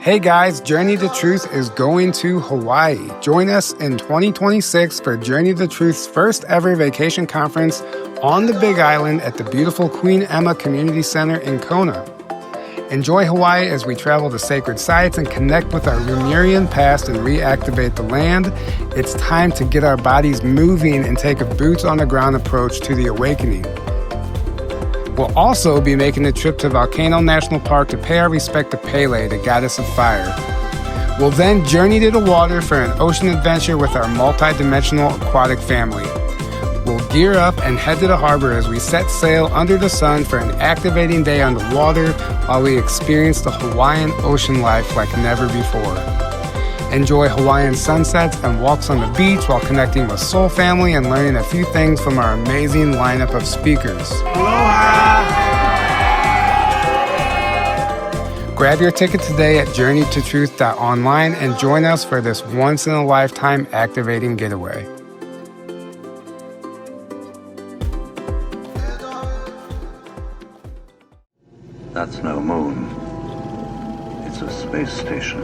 Hey guys, Journey to Truth is going to Hawaii. Join us in 2026 for Journey to Truth's first ever vacation conference on the Big Island at the beautiful Queen Emma Community Center in Kona. Enjoy Hawaii as we travel to sacred sites and connect with our Lemurian past and reactivate the land. It's time to get our bodies moving and take a boots-on-the-ground approach to the awakening. We'll also be making a trip to Volcano National Park to pay our respect to Pele, the goddess of fire. We'll then journey to the water for an ocean adventure with our multi-dimensional aquatic family. We'll gear up and head to the harbor as we set sail under the sun for an activating day on the water while we experience the Hawaiian ocean life like never before. Enjoy Hawaiian sunsets and walks on the beach while connecting with Soul Family and learning a few things from our amazing lineup of speakers. Aloha! Grab your ticket today at journeytotruth.online and join us for this once-in-a-lifetime activating getaway. That's no moon. It's a space station.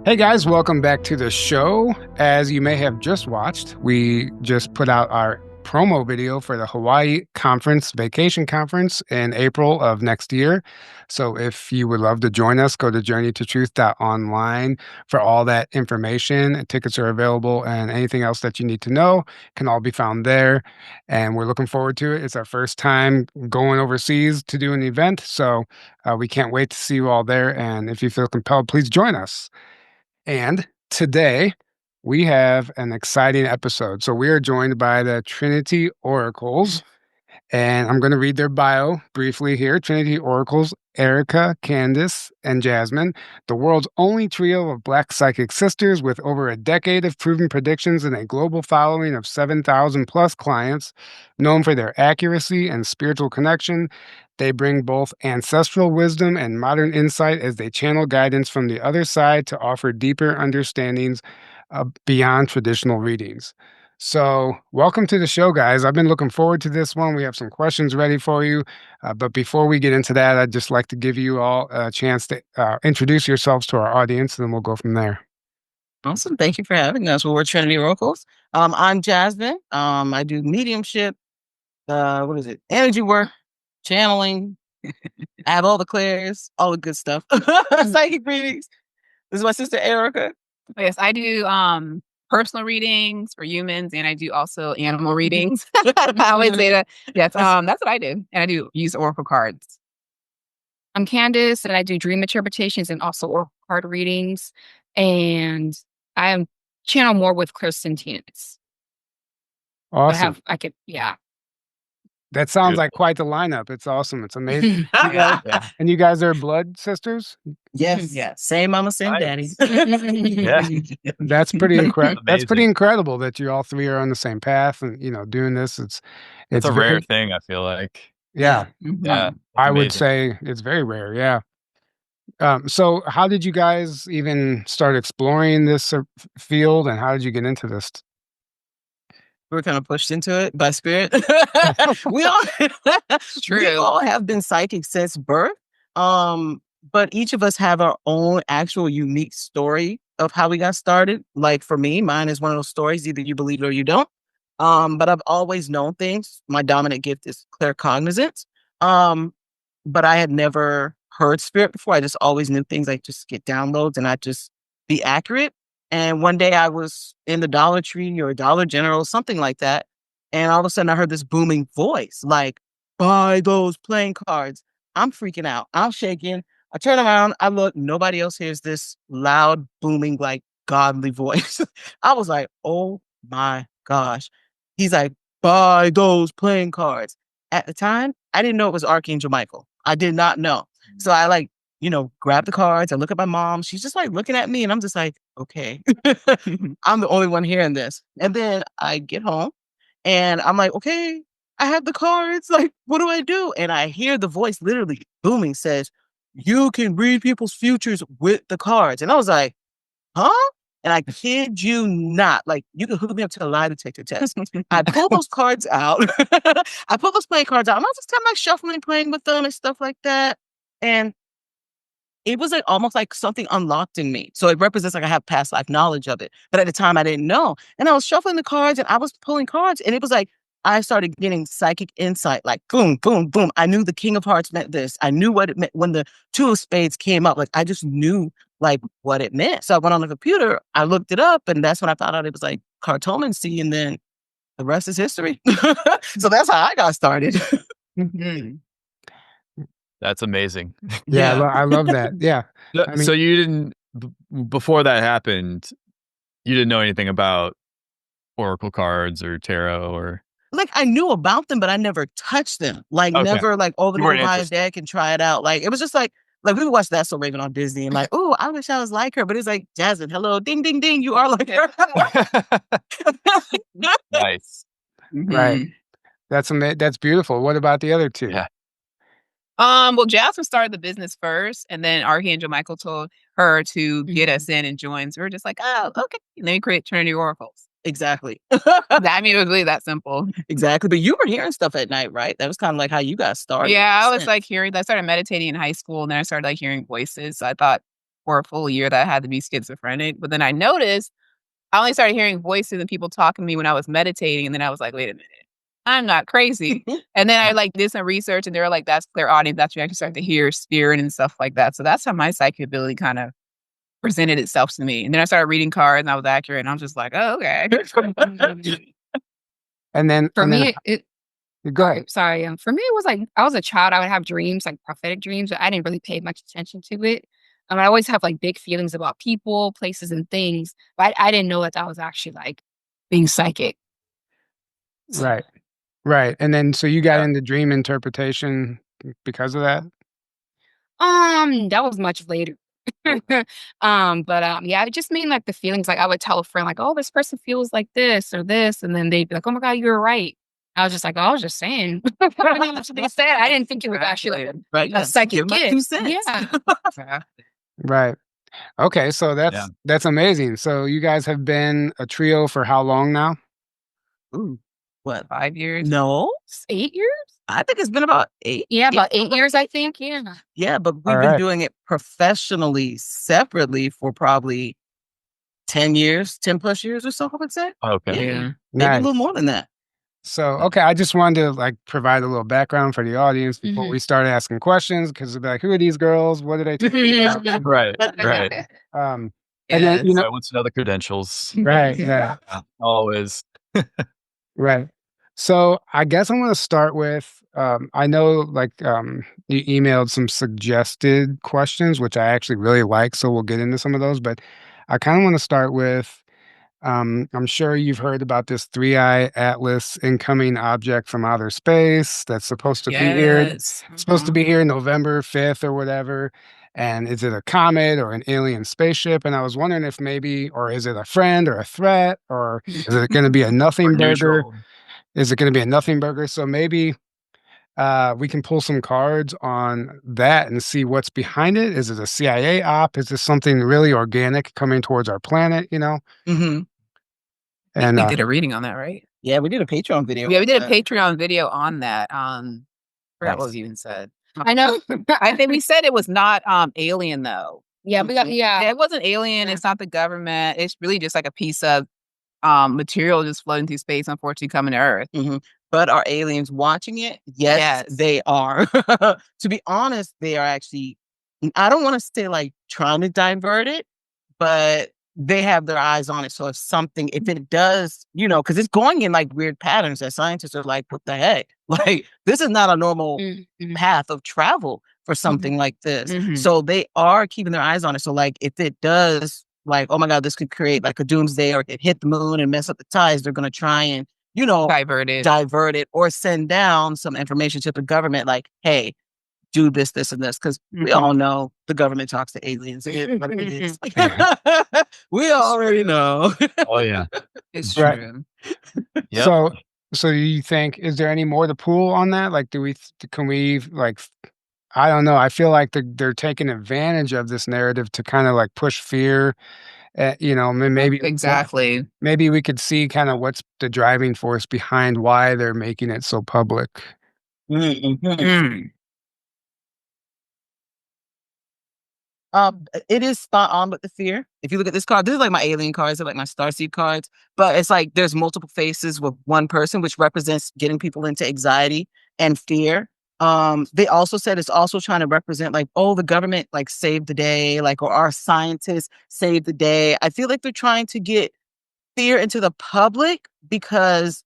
Hey guys, welcome back to the show. As you may have just watched, we just put out our promo video for the Hawaii conference, vacation conference in April of next year. So if you would love to join us, go to journeytotruth.online for all that information. Tickets are available and anything else that you need to know can all be found there. And we're looking forward to it. It's our first time going overseas to do an event. So we can't wait to see you all there. And if you feel compelled, please join us. And today, we have an exciting episode. So we are joined by the Trinity Oracles, and I'm going to read their bio briefly here. Trinity Oracles, Erika, Candace, and Jasmine, the world's only trio of Black psychic sisters with over a decade of proven predictions and a global following of 7,000 plus clients, known for their accuracy and spiritual connection. They bring both ancestral wisdom and modern insight as they channel guidance from the other side to offer deeper understandings beyond traditional readings. So welcome to the show, guys. I've been looking forward to this one. We have some questions ready for you. But before we get into that, I'd just like to give you all a chance to introduce yourselves to our audience, and then we'll go from there. Awesome. Thank you for having us. Well, we're Trinity Oracles. I'm Jasmine. I do mediumship, energy work, channeling. I have all the clairs, all the good stuff. Psychic readings. This is my sister Erika. Yes, I do personal readings for humans, and I do also animal readings. I always say that. Yes, that's what I do, and I do use oracle cards. I'm Candace, and I do dream interpretations and also oracle card readings, and I am channel more with clairsentience. Awesome. Yeah. That sounds like quite the lineup. It's awesome. It's amazing. And you guys are blood sisters? Yes. Yeah. Same mama, same daddy. That's pretty incredible. That's pretty incredible that you all three are on the same path and doing this. It's a rare thing, I feel like. Yeah. Yeah. I would say it's very rare. Yeah. So how did you guys even start exploring this field, and how did you get into this? We were kind of pushed into it by spirit. we all have been psychic since birth. But each of us have our own actual unique story of how we got started. Like for me, mine is one of those stories, either you believe it or you don't. But I've always known things. My dominant gift is claircognizance. But I had never heard spirit before. I just always knew things. I just get downloads and I just be accurate. And one day I was in the Dollar Tree or Dollar General, something like that. And all of a sudden I heard this booming voice, like, buy those playing cards. I'm freaking out. I'm shaking. I turn around. I look. Nobody else hears this loud, booming, like godly voice. I was like, oh my gosh. He's like, buy those playing cards. At the time, I didn't know it was Archangel Michael. I did not know. So I grab the cards. I look at my mom. She's just like looking at me and I'm just like, okay, I'm the only one hearing this. And then I get home and I'm like, okay, I have the cards. Like, what do I do? And I hear the voice literally booming says, you can read people's futures with the cards. And I was like, huh? And I kid you not, like, you can hook me up to a lie detector test. I pulled those cards out. I pulled those playing cards out. And I was just kind of like shuffling, playing with them and stuff like that. And it was like almost like something unlocked in me. So it represents like I have past life knowledge of it. But at the time I didn't know. And I was shuffling the cards and I was pulling cards. And it was like I started getting psychic insight, like boom, boom, boom. I knew the King of Hearts meant this. I knew what it meant when the Two of Spades came up. Like I just knew like what it meant. So I went on the computer, I looked it up, and that's when I found out it was like cartomancy, and then the rest is history. So that's how I got started. Mhm. That's amazing. Yeah, I love that. Yeah. So, I mean, so you didn't before that happened, you didn't know anything about oracle cards or tarot or Like I knew about them, but I never touched them. Like okay. never like, oh, let You me weren't buy a interested. deck and try it out. Like it was just like we would watch That's So Raven on Disney and like, oh, I wish I was like her. But it's like, Jasmine, hello, ding, ding, ding, you are like her. Nice. right. Mhm. That's beautiful. What about the other two? Yeah. Well, Jasmine started the business first, and then Archangel Michael told her to get us in and join. So we're just like, oh, okay. And then we create Trinity Oracles. Exactly. I mean, it was really that simple. Exactly. But you were hearing stuff at night, right? That was kind of like how you got started. Yeah, I was like I started meditating in high school, and then I started like hearing voices. So I thought for a full year that I had to be schizophrenic. But then I noticed I only started hearing voices and people talking to me when I was meditating. And then I was like, wait a minute, I'm not crazy. And then I like did some research and they were like, that's clear audience. That's when you actually start to hear spirit and stuff like that. So that's how my psychic ability kind of presented itself to me. And then I started reading cards and I was accurate. And I'm just like, oh, okay. And then For and then me, it go ahead. sorry. For me, it was like I was a child. I would have dreams, like prophetic dreams, but I didn't really pay much attention to it. I always have like big feelings about people, places, and things, but I didn't know that was actually like being psychic. Right. Right. And then so you got Yeah. into dream interpretation because of that? That was much later. Yeah, it just mean like the feelings. Like I would tell a friend, like, "Oh, this person feels like this or this," and then they'd be like, "Oh my god, you're right." I was just like, "Oh, I was just saying." That's what they said. I didn't think it was actually like a psychic gift. Yeah. Right. Okay, so Yeah. that's amazing. So you guys have been a trio for how long now? Ooh, what? 5 years. No, 8 years? I think it's been about 8. Yeah, about 8 years, I think. Yeah. Yeah, but All we've been right. doing it professionally, separately for probably 10 years, 10 plus years or so, I would say. Okay. Yeah. Maybe a Nice. little more than that. So, okay, I just wanted to like provide a little background for the audience before we start asking questions because they'll be like, who are these girls? What did I take? Right. Right. And then, you know, I want to know the credentials. right, yeah, Always. right. So I guess I'm going to start with, I know like you emailed some suggested questions, which I actually really like. So we'll get into some of those, but I kind of want to start with, I'm sure you've heard about this three-eye atlas incoming object from outer space that's supposed to be here. Yes. It's supposed to be here November 5th or whatever. And is it a comet or an alien spaceship? And I was wondering if maybe, or is it a friend or a threat, or is it going to be a nothing burger? Neutral. Is it going to be a nothing burger? So maybe we can pull some cards on that and see what's behind it. Is it a CIA op? Is this something really organic coming towards our planet? You know? Mm-hmm. And We did a reading on that, right? Yeah, we did a Patreon video. Yeah, we did a Patreon video on that. Forgot what Nice. we even said. I know. I think we said it was not alien though. Yeah, we got Yeah, it wasn't alien. It's not the government. It's really just like a piece of material just floating through space, unfortunately coming to Earth. Mm-hmm. But are aliens watching it? Yes, they are. To be honest, they are actually, I don't want to say like trying to divert it, but they have their eyes on it. So if it does, you know, because it's going in like weird patterns that scientists are like, what the heck? Like, this is not a normal path of travel for something like this. So they are keeping their eyes on it. So like, if it does, like, oh my God, this could create like a doomsday or it could hit the moon and mess up the tides, they're going to try and, you know, divert it or send down some information to the government like, hey, do this, this, and this. Because we all know the government talks to aliens. We already know. Oh, yeah. It's Right. true. Yep. So you think, is there any more to pull on that? Like, can we like, I don't know. I feel like they're taking advantage of this narrative to kind of like push fear. Maybe Exactly. maybe we could see kind of what's the driving force behind why they're making it so public. Mm-hmm. It is spot on with the fear. If you look at this card, this is like my alien cards, they're like my starseed cards, but it's like there's multiple faces with one person, which represents getting people into anxiety and fear. They also said it's also trying to represent like, oh, the government like saved the day, like, or our scientists saved the day. I feel like they're trying to get fear into the public because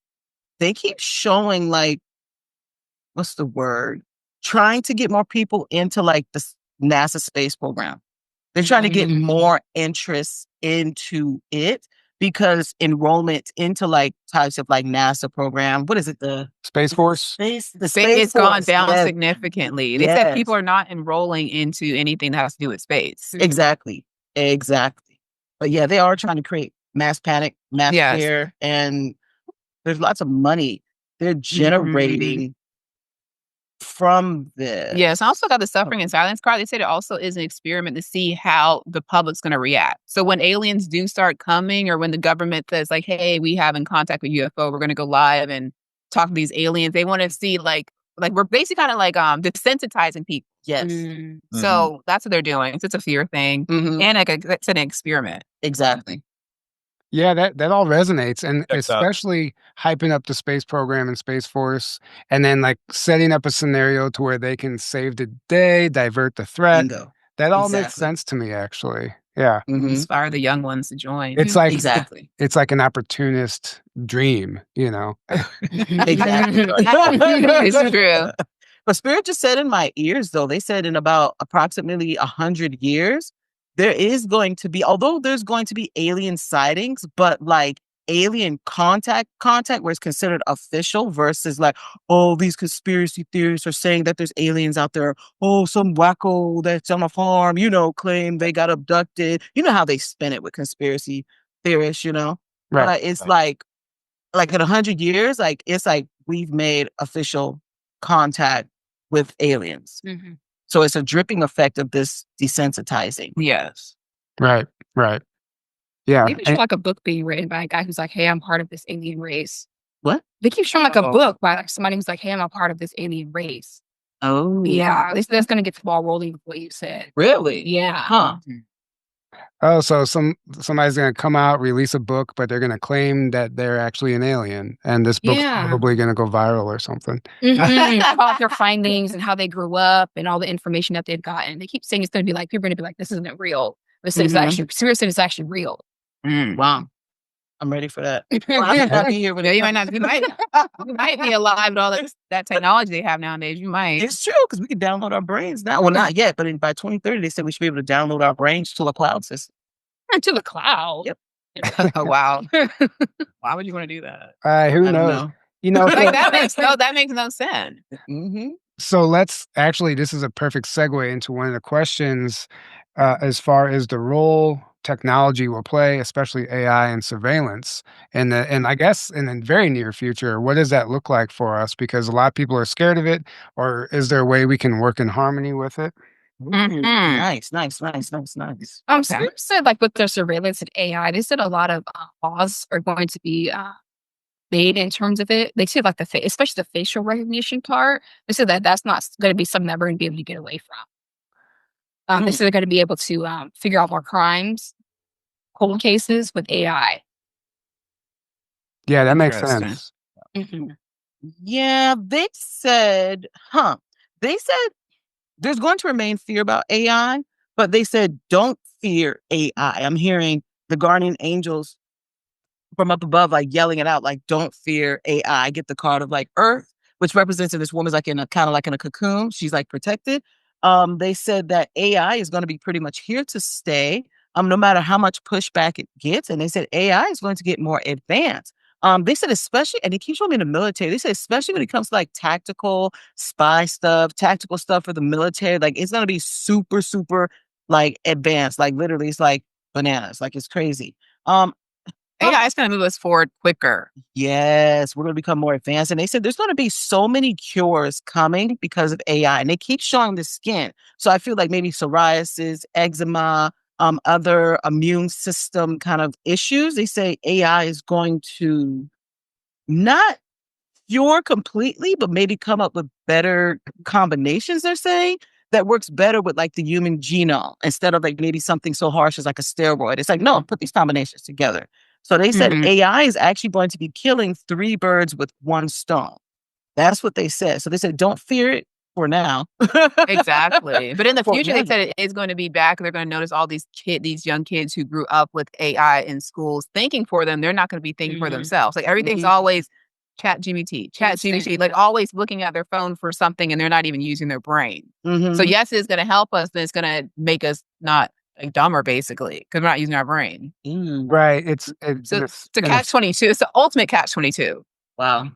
they keep showing like, what's the word? Trying to get more people into like the NASA space program. They're trying to get more interest into it because enrollment into like types of like NASA program. What is it? The Space Force? the space It's gone force. down Yes. significantly. They said people are not enrolling into anything that has to do with space. Exactly. But yeah, they are trying to create mass panic, mass fear, and there's lots of money they're generating from this. Yes, I also got the suffering and silence card. They said it also is an experiment to see how the public's going to react. So when aliens do start coming, or when the government says like, "Hey, we have in contact with UFO, we're going to go live and talk to these aliens," they want to see like we're basically kind of like desensitizing people. Yes. So that's what they're doing. It's a fear thing, and it's an experiment. Exactly. Yeah, that all resonates, and Checks out. especially hyping up the space program and Space Force, and then like setting up a scenario to where they can save the day, divert the threat. Bingo. That all makes sense to me, actually. Yeah, Inspire the young ones to join. it's like Exactly. it's like an opportunist dream, Exactly. It's true. But Spirit just said in my ears, though, they said in about approximately 100 years, there is going to be, although there's going to be alien sightings, but like alien contact where it's considered official versus like, oh, these conspiracy theorists are saying that there's aliens out there. Oh, some wacko that's on a farm, claim they got abducted. You know how they spin it with conspiracy theorists, Right. But it's like in 100 years, like it's like we've made official contact with aliens. So it's a dripping effect of this desensitizing. Yes. Right. Yeah. Maybe it's like a book being written by a guy who's like, "Hey, I'm part of this alien race." What? They keep showing like a book by like somebody who's like, "Hey, I'm a part of this alien race." Oh, Yeah, that's going to get the ball rolling with what you said. really? Yeah. Huh. Oh, so somebody's gonna come out, release a book, but they're gonna claim that they're actually an alien, and this book's probably gonna go viral or something. About their findings and how they grew up and all the information that they've gotten. They keep saying it's going to be like, people are going to be like, this isn't real. This is actually, seriously, it's actually real. Wow. I'm ready for that. You might be alive with all that technology they have nowadays. You might. It's true, because we can download our brains now. Well, not yet, but by 2030, they said we should be able to download our brains to a cloud system. To the cloud. Yep. Oh, wow. Why would you want to do that? Who I don't knows? know. That makes no sense. So this is a perfect segue into one of the questions as far as the role technology will play, especially AI and surveillance. And I guess in the very near future, what does that look like for us? Because a lot of people are scared of it, or is there a way we can work in harmony with it? Nice. Spirit said like with their surveillance and AI, they said a lot of laws are going to be made in terms of it. They said like especially the facial recognition part. They said that that's not going to be something that we're going to be able to get away from. They said they're going to be able to figure out more crimes, cold cases with AI. Yeah, that makes sense. Yeah, they said there's going to remain fear about AI, but they said don't fear AI. I'm hearing the guardian angels from up above, like yelling it out, like, don't fear AI. I get the card of like Earth, which represents this woman's like kind of like in a cocoon. She's like protected. They said that AI is going to be pretty much here to stay, no matter how much pushback it gets. And they said AI is going to get more advanced. They said especially, and they keep showing me in the military, they said especially when it comes to like tactical spy stuff, tactical stuff for the military, like it's going to be super, super like advanced. Like literally it's like bananas, like it's crazy. AI is going to move us forward quicker. Yes, we're going to become more advanced. And they said there's going to be so many cures coming because of AI. And they keep showing the skin. So I feel like maybe psoriasis, eczema, other immune system kind of issues. They say AI is going to not cure completely, but maybe come up with better combinations, they're saying, that works better with like the human genome instead of like maybe something so harsh as like a steroid. It's like, no, put these combinations together. So they said AI is actually going to be killing 3 birds with 1 stone. That's what they said. So they said, don't fear it for now. Exactly. But in the future, they said it is going to be back. They're going to notice all these young kids who grew up with AI in schools thinking for them. They're not going to be thinking for themselves. Like everything's always chat GPT, like always looking at their phone for something and they're not even using their brain. So yes, it's going to help us, but it's going to make us not like dumber basically because we're not using our brain. Right. It's a catch-22. It's the ultimate catch-22. Wow.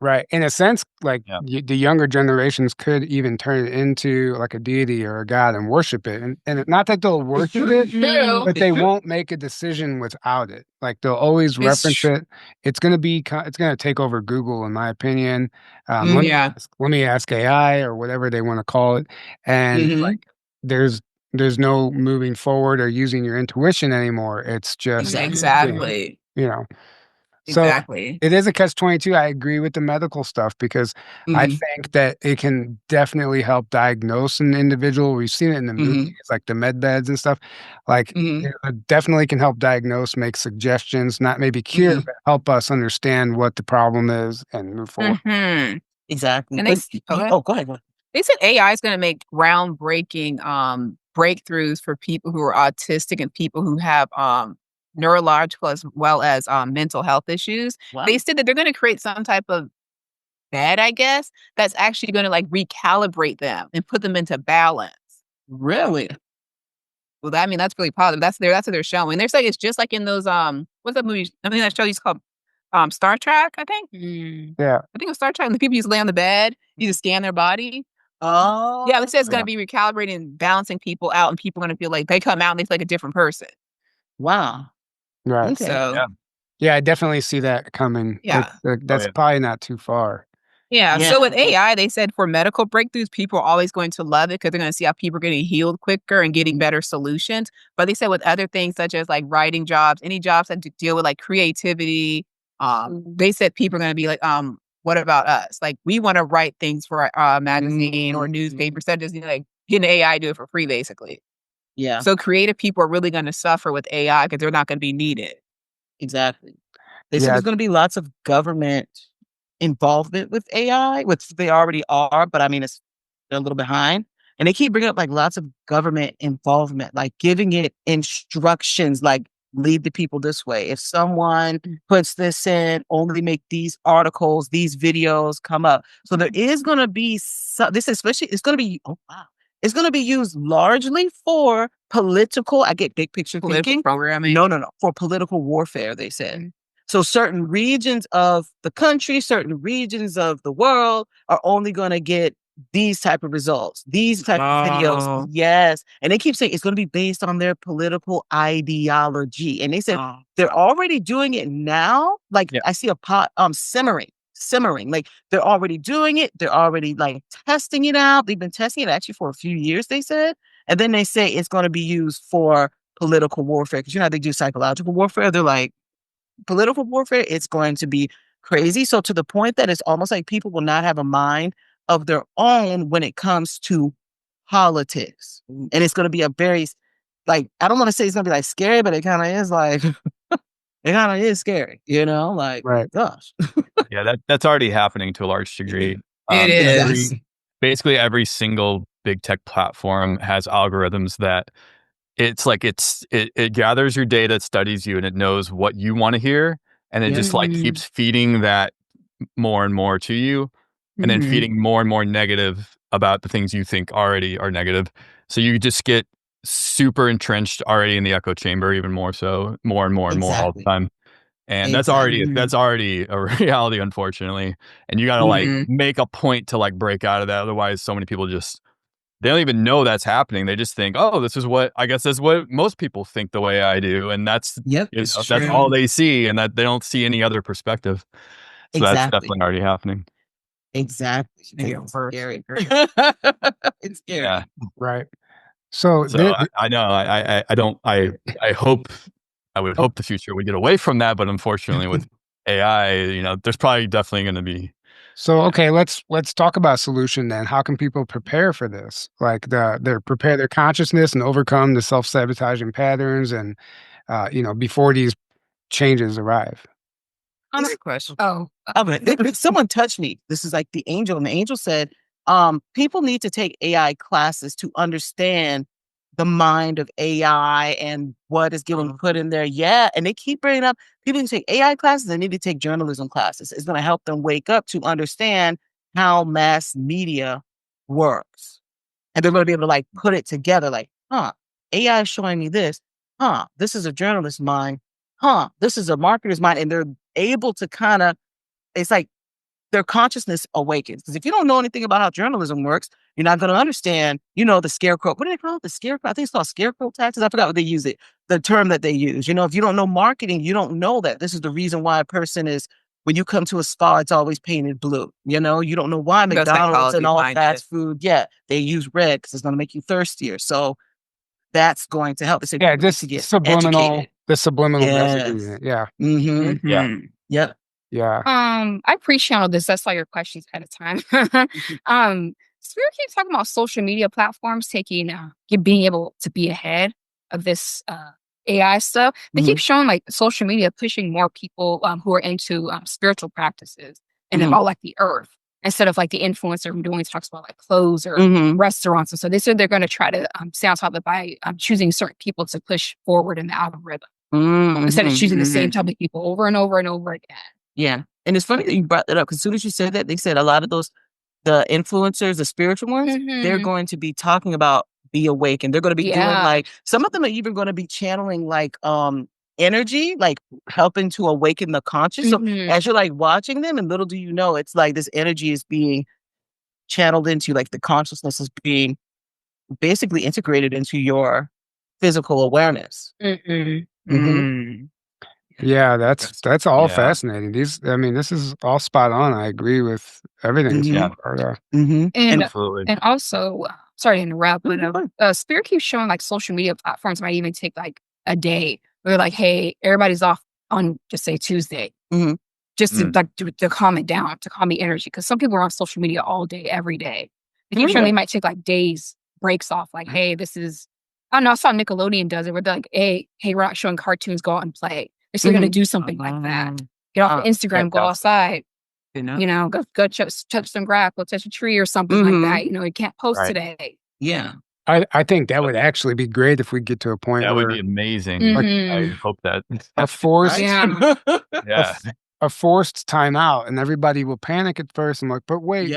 Right. In a sense, like the younger generations could even turn it into like a deity or a god and worship it. And not that they'll worship it, but they won't make a decision without it. Like they'll always reference it. It's going to take over Google, in my opinion. Let me ask AI or whatever they want to call it. And like there's no moving forward or using your intuition anymore. It's just, exactly. You know. So it is a catch-22. I agree with the medical stuff because I think that it can definitely help diagnose an individual. We've seen it in the movies, like the med beds and stuff. Like it definitely can help diagnose, make suggestions, not maybe cure, but help us understand what the problem is and move forward. Exactly. And go ahead. They said AI is going to make groundbreaking breakthroughs for people who are autistic and people who have neurological as well as mental health issues. Wow. They said that they're going to create some type of bed, I guess, that's actually going to like recalibrate them and put them into balance. Really? Well, I mean, that's really positive. That's what they're showing. They're saying it's just like in those what's that movie? I think that show is called Star Trek, I think. Yeah. I think it was Star Trek. And the people just lay on the bed, you just scan their body. Oh. Yeah, they say it's going to be recalibrating and balancing people out, and people are going to feel like they come out and they feel like a different person. Wow. Right. Okay. So yeah, I definitely see that coming. Yeah. That's probably not too far. Yeah. So with AI, they said for medical breakthroughs, people are always going to love it because they're going to see how people are getting healed quicker and getting better solutions. But they said with other things such as like writing jobs, any jobs that deal with like creativity, they said people are going to be like, what about us? Like we want to write things for a magazine or newspaper instead of just like getting AI to do it for free, basically. Yeah. So creative people are really going to suffer with AI because they're not going to be needed. Exactly. They said there's going to be lots of government involvement with AI, which they already are, but I mean, they're a little behind. And they keep bringing up like lots of government involvement, like giving it instructions, like lead the people this way. If someone puts this in, only make these articles, these videos come up. So there is going to be it's going to be, it's going to be used largely for political, I get big picture thinking. Programming. No, for political warfare, they said. So certain regions of the country, certain regions of the world are only going to get these type of results, these type of videos. Yes. And they keep saying it's going to be based on their political ideology. And they said they're already doing it now. Like I see a pot simmering. Like they're already doing it. They're already like testing it out. They've been testing it actually for a few years, they said. And then they say it's going to be used for political warfare. Because you know how they do psychological warfare? They're like, political warfare, it's going to be crazy. So to the point that it's almost like people will not have a mind of their own when it comes to politics. And it's going to be a very, like, I don't want to say it's going to be like scary, but it kind of is like, it kind of is scary, you know, like, gosh. Yeah, that's already happening to a large degree. It is. Basically every single big tech platform has algorithms that it's like it gathers your data, it studies you, and it knows what you want to hear, and it just like keeps feeding that more and more to you, and then feeding more and more negative about the things you think already are negative. So you just get super entrenched already in the echo chamber, even more so, more and more and more all the time. And that's already a reality, unfortunately. And you got to like make a point to like break out of that. Otherwise, so many people just they don't even know that's happening. They just think, oh, this is what most people think the way I do, and that's that's all they see, and that they don't see any other perspective. So that's definitely already happening. Exactly. It's scary. It's scary. Yeah. Right. So I know I would hope the future would get away from that, but unfortunately with AI, there's probably definitely going to be. So okay, let's talk about solution then. How can people prepare for this? Like prepare their consciousness and overcome the self-sabotaging patterns and before these changes arrive. Good question. Oh, Someone touched me. This is like the angel, and the angel said, people need to take AI classes to understand the mind of AI and what is getting put in there. Yeah. And they keep bringing up people need to take AI classes. They need to take journalism classes. It's going to help them wake up to understand how mass media works. And they're going to be able to like put it together like, AI is showing me this. This is a journalist's mind. This is a marketer's mind. And they're able to kind of, it's like their consciousness awakens. Because if you don't know anything about how journalism works, you're not going to understand, the scarecrow. What do they call it? The scarecrow? I think it's called scarecrow taxes. I forgot what they use it. The term that they use. If you don't know marketing, you don't know that. This is the reason why a person is, when you come to a spa, it's always painted blue. You don't know why McDonald's and all fast food. Yeah, they use red because it's going to make you thirstier. So that's going to help. Yeah, just get subliminal. educated. The subliminal messaging. Yeah. Mm-hmm. Yeah. Yep. Yeah. I pre-channeled this. That's all your questions ahead of time. Spirit keeps talking about social media platforms being able to be ahead of this AI stuff. They keep showing like social media pushing more people who are into spiritual practices and about like the earth instead of like the influencer who always talks about like clothes or restaurants. And so they said they're going to try to stay on top of it by choosing certain people to push forward in the algorithm instead of choosing the same type of people over and over and over again. Yeah. And it's funny that you brought that up because as soon as you said that, they said a lot of the influencers, the spiritual ones, they're going to be talking about be awake, and they're going to be doing like, some of them are even going to be channeling like energy, like helping to awaken the conscious. So as you're like watching them, and little do you know, it's like this energy is being channeled into, like the consciousness is being basically integrated into your physical awareness. Yeah, that's all fascinating. This is all spot on. I agree with everything. And Absolutely. and also, sorry to interrupt, but Spirit keeps showing like social media platforms might even take like a day. Where like, hey, everybody's off on just say Tuesday, just to calm it down, to calm the energy. Because some people are on social media all day, every day. They keep showing they might take like days breaks off. Like, hey, this is, I don't know. I saw Nickelodeon does it. Where they're like, hey, we're not showing cartoons. Go out and play. They're still going to do something like that. Get off Instagram, go outside. Go touch some grass, go touch a tree or something like that. You can't post today. Yeah. I think that would actually be great if we get to a point That where would be amazing. I hope that a forced yeah. a forced timeout, and everybody will panic at first. I'm like, but wait,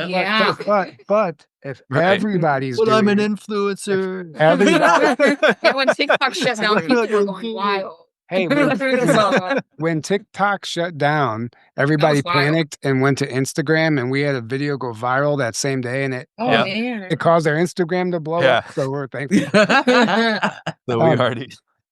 but if everybody's but doing I'm an it, influencer. When TikTok shuts down, people are going wild. Hey, when TikTok shut down, everybody panicked and went to Instagram, and we had a video go viral that same day, and it caused their Instagram to blow up. So we're thankful. So we already.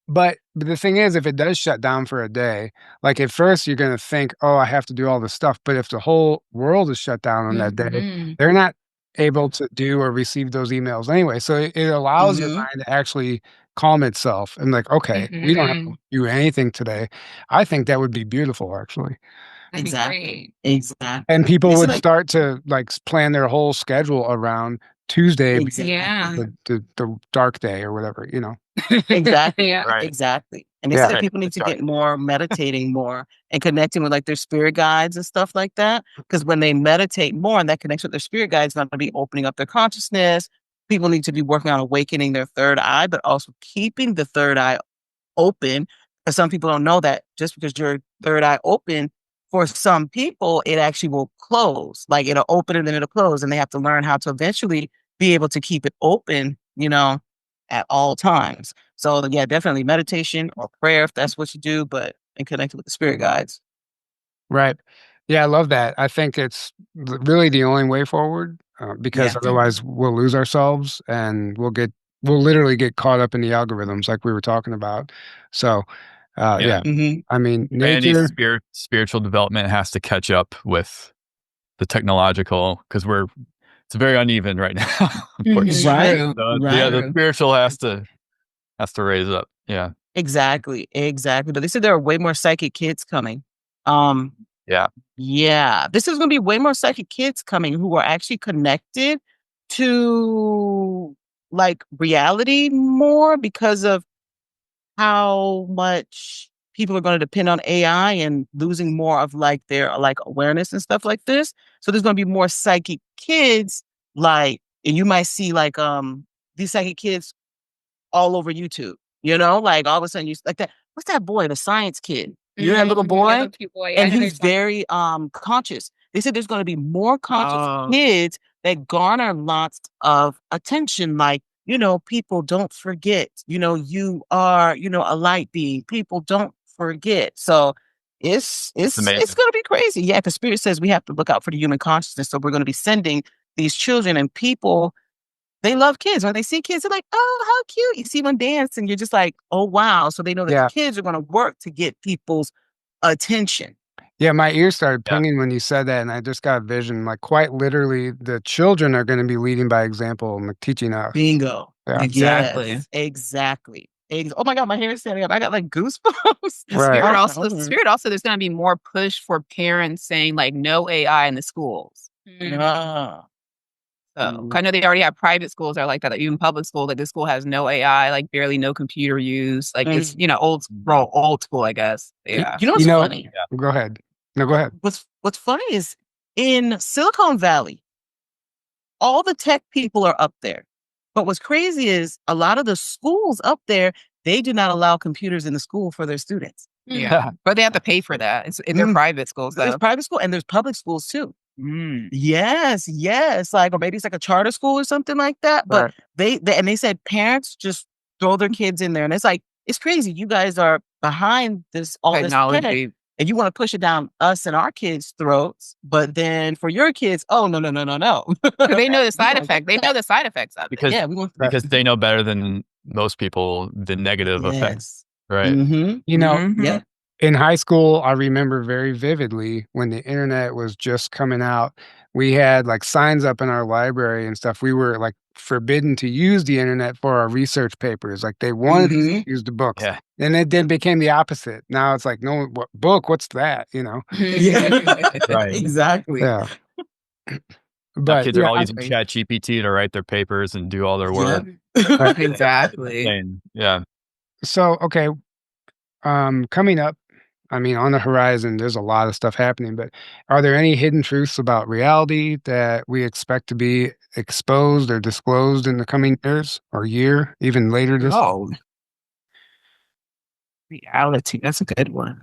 But the thing is, if it does shut down for a day, like at first you're going to think, oh, I have to do all this stuff. But if the whole world is shut down on that day, they're not able to do or receive those emails anyway. So it allows your mind to actually calm itself and like, okay, we don't have to do anything today. I think that would be beautiful, actually. Exactly. And people would start to like plan their whole schedule around Tuesday, the dark day or whatever, Exactly. Right. Exactly. And they said people need to get more meditating more and connecting with like their spirit guides and stuff like that. Because when they meditate more and that connects with their spirit guides, not going to be opening up their consciousness. People need to be working on awakening their third eye, but also keeping the third eye open. Because some people don't know that just because your third eye open, for some people, it actually will close. Like it'll open and then it'll close. And they have to learn how to eventually be able to keep it open, at all times. So yeah, definitely meditation or prayer if that's what you do, but and connected with the spirit guides. Right. Yeah, I love that. I think it's really the only way forward. because otherwise we'll lose ourselves and we'll literally get caught up in the algorithms like we were talking about. So, yeah. I mean, nature. Spiritual development has to catch up with the technological because it's very uneven right now. Right. So, yeah, the spiritual has to raise up. Yeah. Exactly. But they said there are way more psychic kids coming. Yeah. This is going to be way more psychic kids coming who are actually connected to like reality more because of how much people are going to depend on AI and losing more of like their like awareness and stuff like this. So there's going to be more psychic kids and you might see like these psychic kids all over YouTube, like all of a sudden you like that. What's that boy, the science kid? You know that little boy? And he's very conscious. They said there's going to be more conscious kids that garner lots of attention. Like, people don't forget. You are, a light being. People don't forget. So it's going to be crazy. Yeah, because Spirit says we have to look out for the human consciousness. So we're going to be sending these children and people. They love kids. When they see kids, they're like, oh, how cute. You see one dance and you're just like, oh, wow. So they know that the kids are going to work to get people's attention. Yeah, my ears started pinging when you said that, and I just got a vision. Like, quite literally, the children are going to be leading by example and teaching us. Bingo. Yeah. Exactly. Yes, exactly. Oh my God, my hair is standing up. I got like goosebumps. Right. Spirit also, there's going to be more push for parents saying like no AI in the schools. So I know they already have private schools that are like that. Like even public schools, like this school has no AI, like barely no computer use. Like it's old school, I guess. Yeah. What's funny? Go ahead. No, go ahead. What's funny is in Silicon Valley, all the tech people are up there. But what's crazy is a lot of the schools up there, they do not allow computers in the school for their students. Yeah. But they have to pay for that. It's in their private schools. There's private school and there's public schools too. Yes. Like, or maybe it's like a charter school or something like that. But they said parents just throw their kids in there. And it's like, it's crazy. You guys are behind all technology. This and you want to push it down us and our kids' throats. But then for your kids, oh, no. They know the side effect. They know the side effects of it. Because they know better than most people the negative effects. Right. In high school, I remember very vividly when the internet was just coming out, we had like signs up in our library and stuff. We were like forbidden to use the internet for our research papers. Like they wanted to use the books. Yeah. And it then became the opposite. Now it's like, no, what book? What's that? Right. Exactly. Yeah. But kids are all using ChatGPT to write their papers and do all their work. Exactly. Yeah. So, okay. Coming up, I mean, on the horizon, there's a lot of stuff happening, but are there any hidden truths about reality that we expect to be exposed or disclosed in the coming years or year, even later this year? Reality. That's a good one.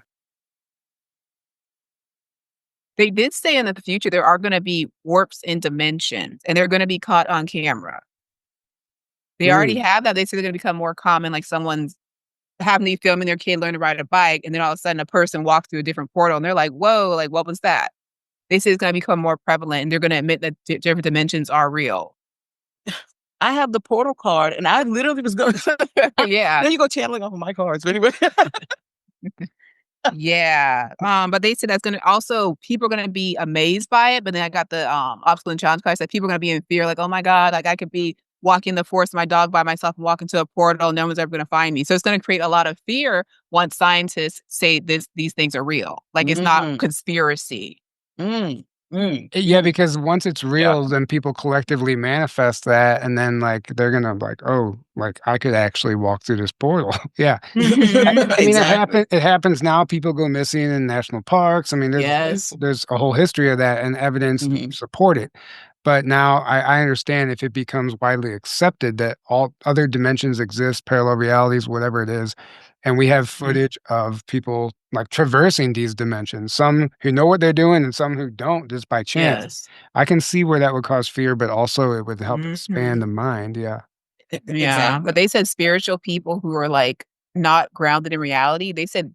They did say in the future there are going to be warps in dimensions and they're going to be caught on camera. They already have that. They say they're going to become more common, like someone's having me filming their kid learn to ride a bike, and then all of a sudden a person walks through a different portal and they're like, whoa, like what was that? They say it's going to become more prevalent and they're going to admit that different dimensions are real. I have the portal card and I literally was going yeah. Then you go channeling off of my cards. But anyway. Yeah. But they said that's going to also, people are going to be amazed by it. But then I got the obstacle and challenge cards that people are going to be in fear, like, oh my God, like I could be walking the forest, my dog by myself, and walk into a portal, no one's ever going to find me. So it's going to create a lot of fear once scientists say these things are real. Like it's not conspiracy. Yeah, because once it's real, then people collectively manifest that, and then like they're gonna like, oh, like I could actually walk through this portal. Yeah, I mean, it happens now. People go missing in national parks. I mean, there's a whole history of that and evidence to support it. But now I understand if it becomes widely accepted that all other dimensions exist, parallel realities, whatever it is, and we have footage of people like traversing these dimensions, some who know what they're doing and some who don't just by chance. I can see where that would cause fear, but also it would help expand the mind. Yeah. Yeah. But they said spiritual people who are like not grounded in reality, they said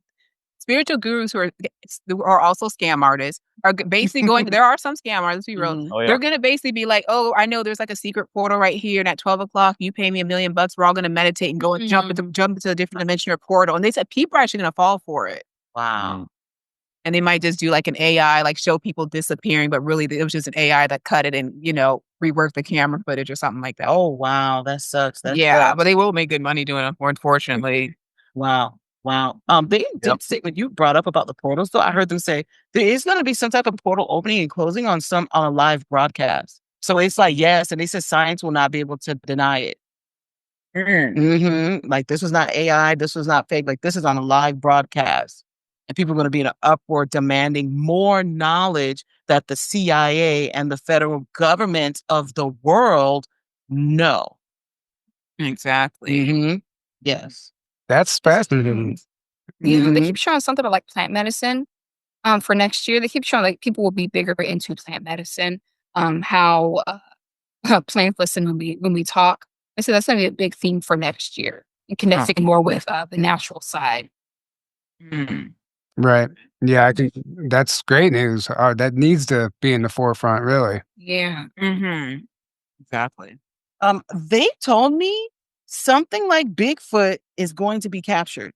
spiritual gurus who are also scam artists are basically going. There are some scam artists, be real. Oh, yeah. They're going to basically be like, oh, I know there's like a secret portal right here, and at 12 o'clock, you pay me $1 million. We're all going to meditate and go and jump into a different dimension or portal. And they said people are actually going to fall for it. Wow. And they might just do like an AI, like show people disappearing, but really it was just an AI that cut it and, reworked the camera footage or something like that. Oh, wow. That sucks. But they will make good money doing it, unfortunately. Wow. They did say, when you brought up about the portals, though, I heard them say there is going to be some type of portal opening and closing on a live broadcast. So it's like, yes. And they said science will not be able to deny it. Like, this was not AI. This was not fake. Like, this is on a live broadcast. And people are going to be in an uproar demanding more knowledge that the CIA and the federal government of the world know. Exactly. Yes. That's fascinating. Yeah, they keep showing something about like plant medicine. For next year, they keep showing like people will be bigger into plant medicine. How plants listen when we talk. I said that's going to be a big theme for next year, and connecting more with the natural side. Right. Yeah, I think that's great news. That needs to be in the forefront, really. Yeah. Exactly. They told me something like Bigfoot is going to be captured.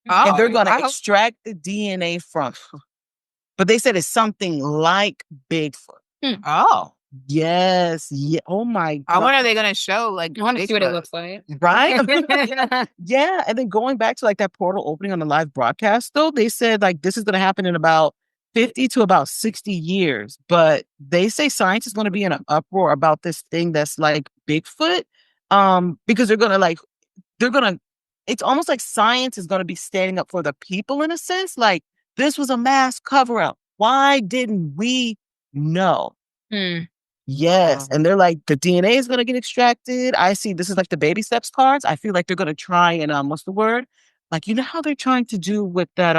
And they're going to extract the DNA from. But they said it's something like Bigfoot. Oh. Yes. Yeah. Oh my God. I wonder are they going to show like I want to see what it looks like. Right? Yeah. And then going back to like that portal opening on the live broadcast, though, they said like this is going to happen in about 50 to about 60 years. But they say science is going to be in an uproar about this thing that's like Bigfoot. Because it's almost like science is going to be standing up for the people in a sense. Like, this was a mass cover up. Why didn't we know? Yes. And they're like, the DNA is going to get extracted. I see this is like the baby steps cards. I feel like they're going to try and, what's the word? Like, you know how they're trying to do with that,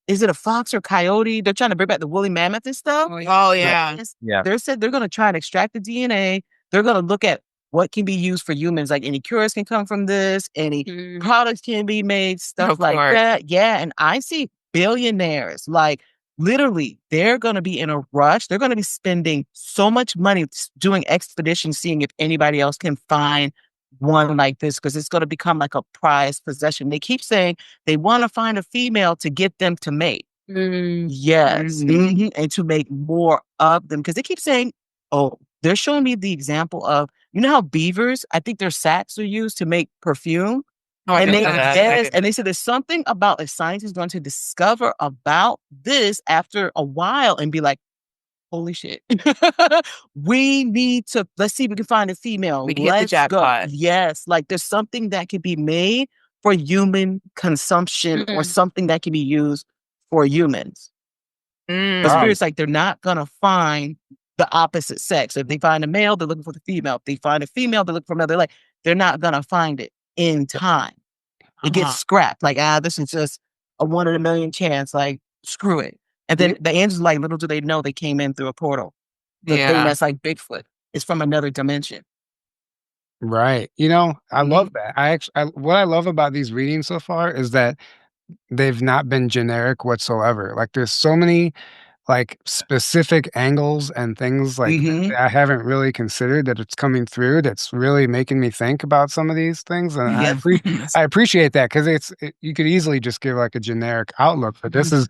is it a fox or coyote? They're trying to bring back the woolly mammoth and stuff. Oh, yeah. They said they're going to try and extract the DNA. They're going to look at what can be used for humans. Like any cures can come from this, any products can be made, stuff like that. Yeah. And I see billionaires, like literally, they're going to be in a rush. They're going to be spending so much money doing expeditions, seeing if anybody else can find one like this, because it's going to become like a prized possession. They keep saying they want to find a female to get them to mate. Yes. And to make more of them, because they keep saying, they're showing me the example of, you know how beavers, I think their sacs are used to make perfume. And they said there's something about a scientist is going to discover about this after a while and be like, holy shit. We need to, let's see if we can find a female. We can hit the jackpot. Yes. Like there's something that can be made for human consumption or something that can be used for humans. The spirit's like, they're not going to find the opposite sex. If they find a male, they're looking for the female. If they find a female, they're looking for another. They're not going to find it in time. It gets scrapped. Like, this is just a 1 in a million chance. Like, screw it. And then the angels, like, little do they know they came in through a portal. The thing that's like Bigfoot is from another dimension. Right. I love that. What I love about these readings so far is that they've not been generic whatsoever. Like, there's so many like specific angles and things like that I haven't really considered that it's coming through. That's really making me think about some of these things, and I appreciate that, because you could easily just give like a generic outlook, but this is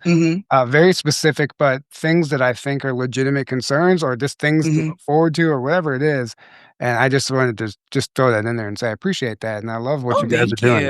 very specific, but things that I think are legitimate concerns or just things to look forward to or whatever it is. And I just wanted to just throw that in there and say I appreciate that, and I love what you guys are doing.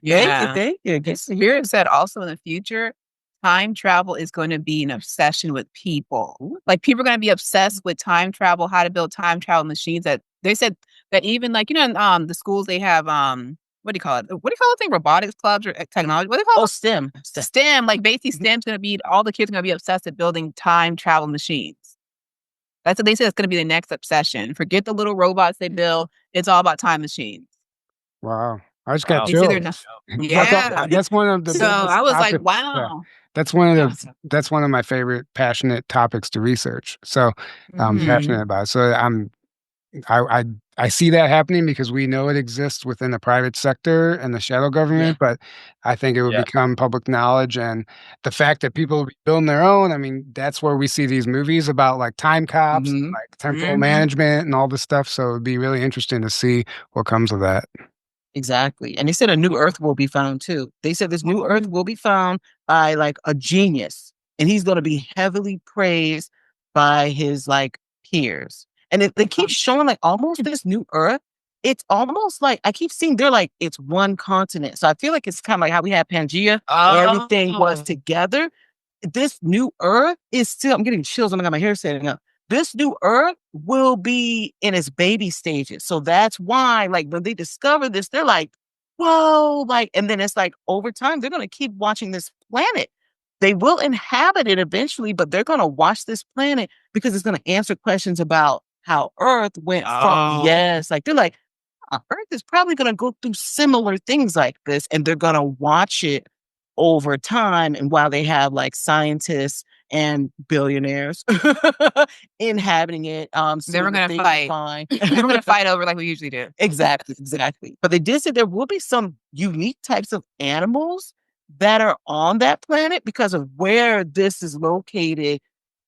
Thank you. Spirit said also in the future, time travel is going to be an obsession with people. Like people are going to be obsessed with time travel, how to build time travel machines. That they said that even like, in the schools they have, what do you call it? What do you call the thing? Robotics clubs or technology? What do you call it? STEM. STEM. Like basically STEM's going to be, all the kids are going to be obsessed with building time travel machines. That's what they said. It's going to be the next obsession. Forget the little robots they build. It's all about time machines. Wow. I just got chills. That's one of the. So I was like, wow. Yeah. That's one of my favorite passionate topics to research. So I'm passionate about it. So I see that happening because we know it exists within the private sector and the shadow government, but I think it would become public knowledge. And the fact that people will be building their own, I mean, that's where we see these movies about like time cops, like temporal management and all this stuff. So it'd be really interesting to see what comes of that. Exactly. And they said a new Earth will be found too. They said this new Earth will be found by like a genius, and he's going to be heavily praised by his like peers. And they keep showing like almost this new Earth. It's almost like I keep seeing they're like it's one continent. So I feel like it's kind of like how we had Pangea, where everything was together. This new Earth is still. I'm getting chills. Oh my God, my hair's standing up. This new Earth will be in its baby stages. So that's why, like, when they discover this, they're like, whoa, like, and then it's like over time, they're going to keep watching this planet. They will inhabit it eventually, but they're going to watch this planet because it's going to answer questions about how Earth went from, like, they're like, Earth is probably going to go through similar things like this, and they're going to watch it over time. And while they have like scientists and billionaires inhabiting it, they were going to fight. They were going to fight over like we usually do. Exactly. But they did say there will be some unique types of animals that are on that planet because of where this is located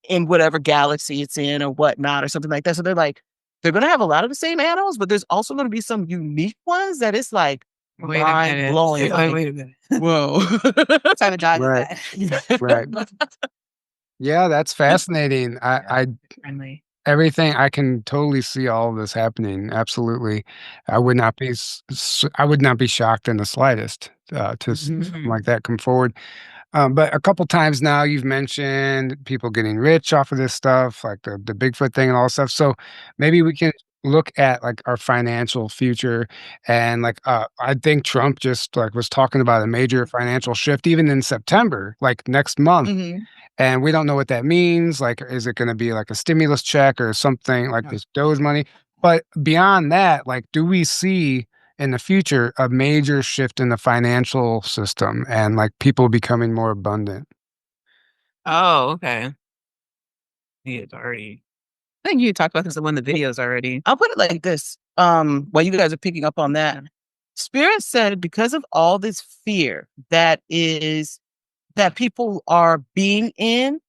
in whatever galaxy it's in or whatnot or something like that. So they're like, they're going to have a lot of the same animals, but there's also going to be some unique ones that it's like, mind blowing. Wait a minute. Whoa. Time to dodge that. Right. Yeah, that's fascinating. Friendly. Everything I can totally see all of this happening. Absolutely. I would not be I would not be shocked in the slightest to something like that come forward. But a couple times now you've mentioned people getting rich off of this stuff, like the Bigfoot thing and all that stuff. So maybe we can look at like our financial future and like I think Trump just like was talking about a major financial shift even in September, like next month. And we don't know what that means. Like, is it going to be like a stimulus check or something like this Doge money? But beyond that, like, do we see in the future a major shift in the financial system and like people becoming more abundant? Oh, okay. It's already. I think you talked about this in one of the videos already. I'll put it like this. While you guys are picking up on that, Spirit said because of all this fear that people are being in,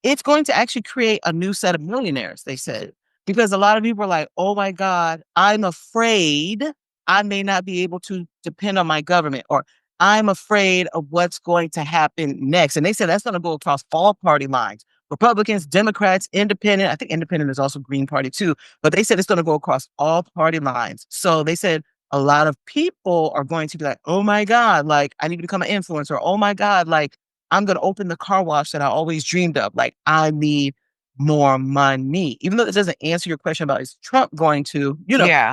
it's going to actually create a new set of millionaires, they said. Because a lot of people are like, oh my God, I'm afraid I may not be able to depend on my government, or I'm afraid of what's going to happen next. And they said that's going to go across all party lines. Republicans, Democrats, Independent. I think Independent is also Green Party too. But they said it's going to go across all party lines. So they said a lot of people are going to be like, oh my God, like I need to become an influencer. Oh my God, like I'm going to open the car wash that I always dreamed of. Like I need more money. Even though this doesn't answer your question about is Trump going to,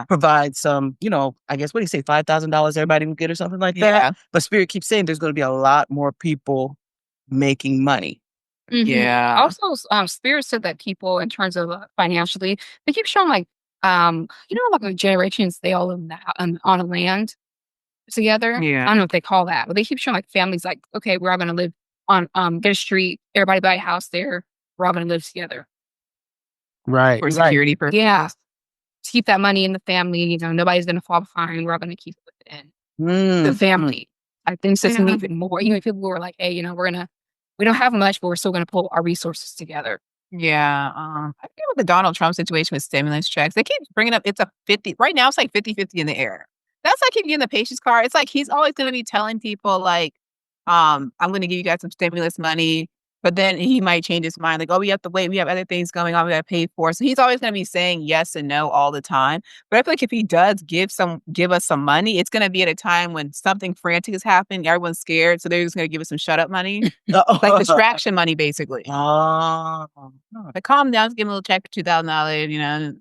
provide some, I guess, what do you say, $5,000 everybody will get or something like that. But Spirit keeps saying there's going to be a lot more people making money. Yeah. Also, Spirit said that people, in terms of financially, they keep showing like, like generations, they all live on a land together. Yeah. I don't know if they call that, but they keep showing like families like, okay, we're all going to live on, get a street, everybody buy a house there. We're all going to live together. Right. For security purposes. Yeah. To keep that money in the family, nobody's going to fall behind. We're all going to keep it in the family. I think it's even more, even if people were like, hey, we don't have much, but we're still going to pull our resources together. Yeah. I think with the Donald Trump situation with stimulus checks, they keep bringing up it's a 50. Right now, it's like 50-50 in the air. That's like keep getting the patience card. It's like he's always going to be telling people like, I'm going to give you guys some stimulus money. But then he might change his mind, like, oh, we have to wait. We have other things going on. We got to pay for. So he's always going to be saying yes and no all the time. But I feel like if he does give us some money, it's going to be at a time when something frantic is happening. Everyone's scared. So they're just going to give us some shut up money. Like distraction money, basically. Like, calm down, give him a little check for $2,000,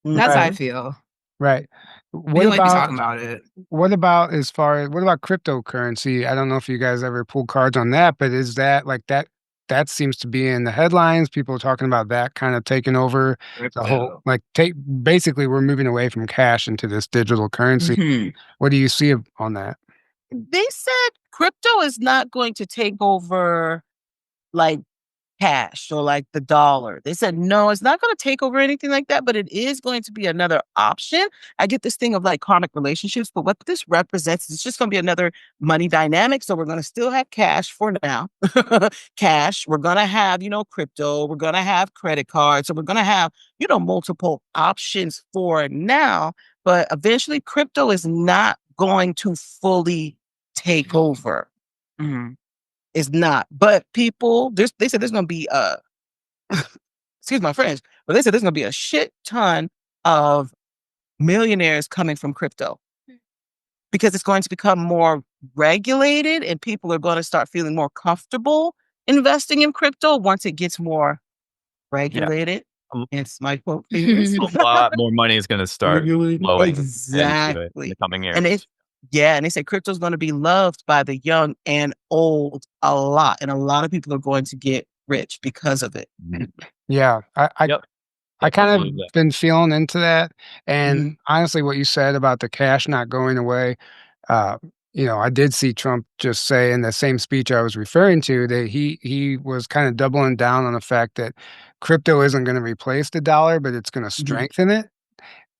That's how I feel. Right. What about talking about it? What about cryptocurrency? I don't know if you guys ever pull cards on that, but is that like that seems to be in the headlines. People are talking about that kind of taking over the whole basically we're moving away from cash into this digital currency. What do you see on that? They said crypto is not going to take over like cash or like the dollar. They said, no, it's not going to take over anything like that, but it is going to be another option. I get this thing of like karmic relationships, but what this represents is it's just going to be another money dynamic. So we're going to still have cash for now. Cash. We're going to have, crypto. We're going to have credit cards. So we're going to have, multiple options for now. But eventually, crypto is not going to fully take over. Mm-hmm. It's not. But people, they said there's going to be excuse my French, but they said there's going to be a shit ton of millionaires coming from crypto because it's going to become more regulated and people are going to start feeling more comfortable investing in crypto once it gets more regulated. Yeah. It's my quote. A lot more money is going to start flowing exactly into it in the coming years. And they say crypto is going to be loved by the young and old a lot. And a lot of people are going to get rich because of it. Yeah. I kind of been feeling into that. And honestly, what you said about the cash not going away, I did see Trump just say in the same speech I was referring to that he was kind of doubling down on the fact that crypto isn't going to replace the dollar, but it's going to strengthen it.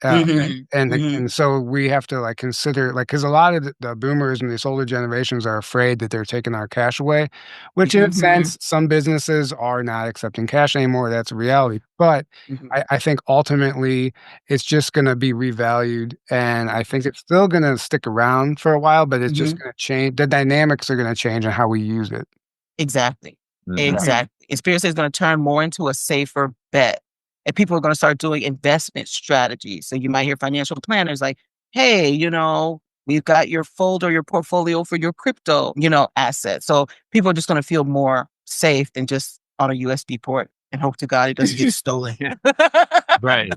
And so we have to consider because a lot of the boomers and these older generations are afraid that they're taking our cash away, which in a sense, some businesses are not accepting cash anymore. That's a reality. But I think ultimately it's just going to be revalued. And I think it's still going to stick around for a while, but it's just going to change. The dynamics are going to change on how we use it. Exactly. Exactly. And Spirit is going to turn more into a safer bet. And people are going to start doing investment strategies. So you might hear financial planners like, hey, we've got your folder, your portfolio for your crypto, assets. So people are just going to feel more safe than just on a USB port and hope to God it doesn't get stolen. Right.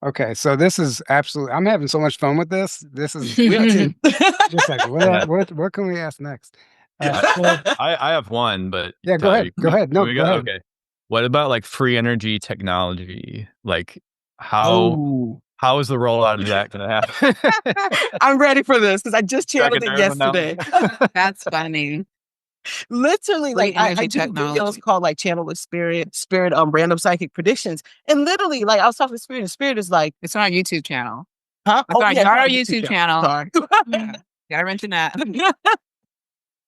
Okay, so this is absolutely, I'm having so much fun with this. This is just like, what can we ask next? I have one, but yeah, go ahead. Go ahead. No, go ahead. Okay. What about free energy technology? How is the rollout of that going to happen? I'm ready for this because I just channeled it yesterday. That's funny. Literally, I do videos called Channel with Spirit, Random Psychic Predictions, and literally, I was talking to Spirit, and Spirit is like, it's on our YouTube channel. Huh? It's on our YouTube channel. Sorry, gotta mention that.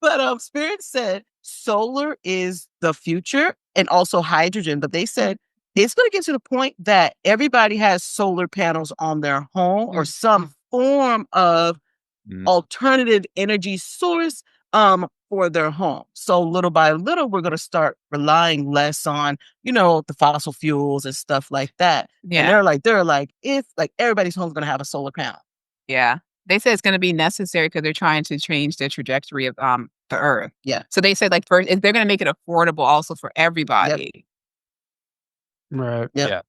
But Spirit said solar is the future and also hydrogen. But they said it's going to get to the point that everybody has solar panels on their home or some form of alternative energy source for their home. So little by little, we're going to start relying less on, the fossil fuels and stuff like that. Yeah. And they're like, if everybody's home is going to have a solar panel. Yeah. They said it's going to be necessary because they're trying to change the trajectory of the Earth. Yeah. So they said first they're going to make it affordable also for everybody. Yep. Right. Yep. Yeah.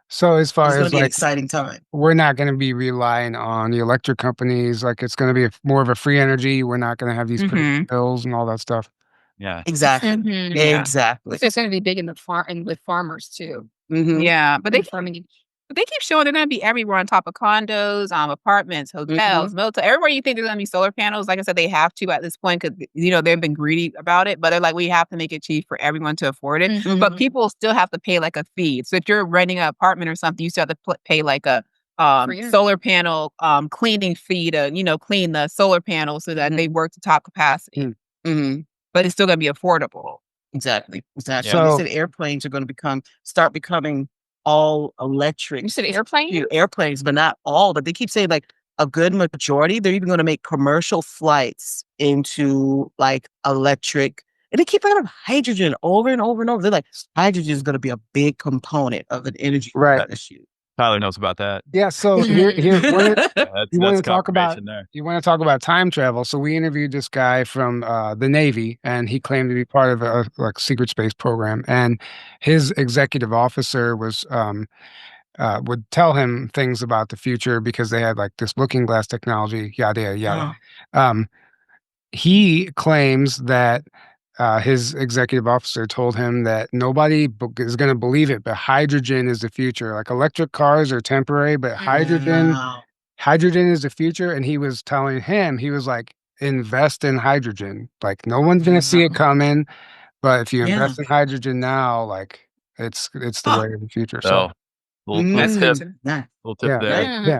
So as far as an exciting time, we're not going to be relying on the electric companies. It's going to be more of a free energy. We're not going to have these bills and all that stuff. Yeah. Exactly. Exactly. It's going to be big in with farmers too. Yeah, but they keep showing they're going to be everywhere on top of condos, apartments, hotels, motels. Everywhere you think there's going to be solar panels. Like I said, they have to at this point because, they've been greedy about it. But they're like, we have to make it cheap for everyone to afford it. But people still have to pay a fee. So if you're renting an apartment or something, you still have to pay a solar panel cleaning fee to, clean the solar panel so that they work to top capacity. But it's still going to be affordable. Exactly. Yeah. So they said airplanes are going to start becoming all electric. You said airplanes? Airplanes, but not all. But they keep saying a good majority. They're even going to make commercial flights into electric. And they keep bringing up hydrogen over and over and over. They're like, hydrogen is going to be a big component of an energy issue. Tyler knows about that. Yeah. So here you want to talk about time travel. So we interviewed this guy from the Navy, and he claimed to be part of a secret space program. And his executive officer was would tell him things about the future because they had this looking glass technology. Yada yada. He claims that. His executive officer told him that nobody is going to believe it, but hydrogen is the future. Electric cars are temporary, but hydrogen is the future. And he was telling him, he was like, invest in hydrogen. Like no one's gonna see it coming, but if you Yeah. invest in hydrogen now, like it's the way of the future. So Little tip Nice. there. yeah.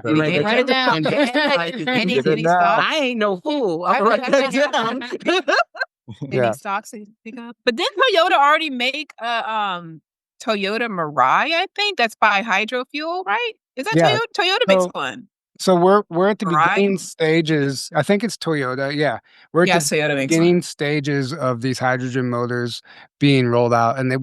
Write it down. Any stocks? I ain't no fool. I'm write that down. Yeah. Any stocks that you pick up? But didn't Toyota already make a Toyota Mirai? I think that's by hydrofuel, right? Is that Yeah. Toyota? Toyota makes So- one. So we're at the Right. beginning stages. I think it's Toyota. Yeah, we're at Yes, the Toyota makes beginning one. stages of these hydrogen motors being rolled out. And the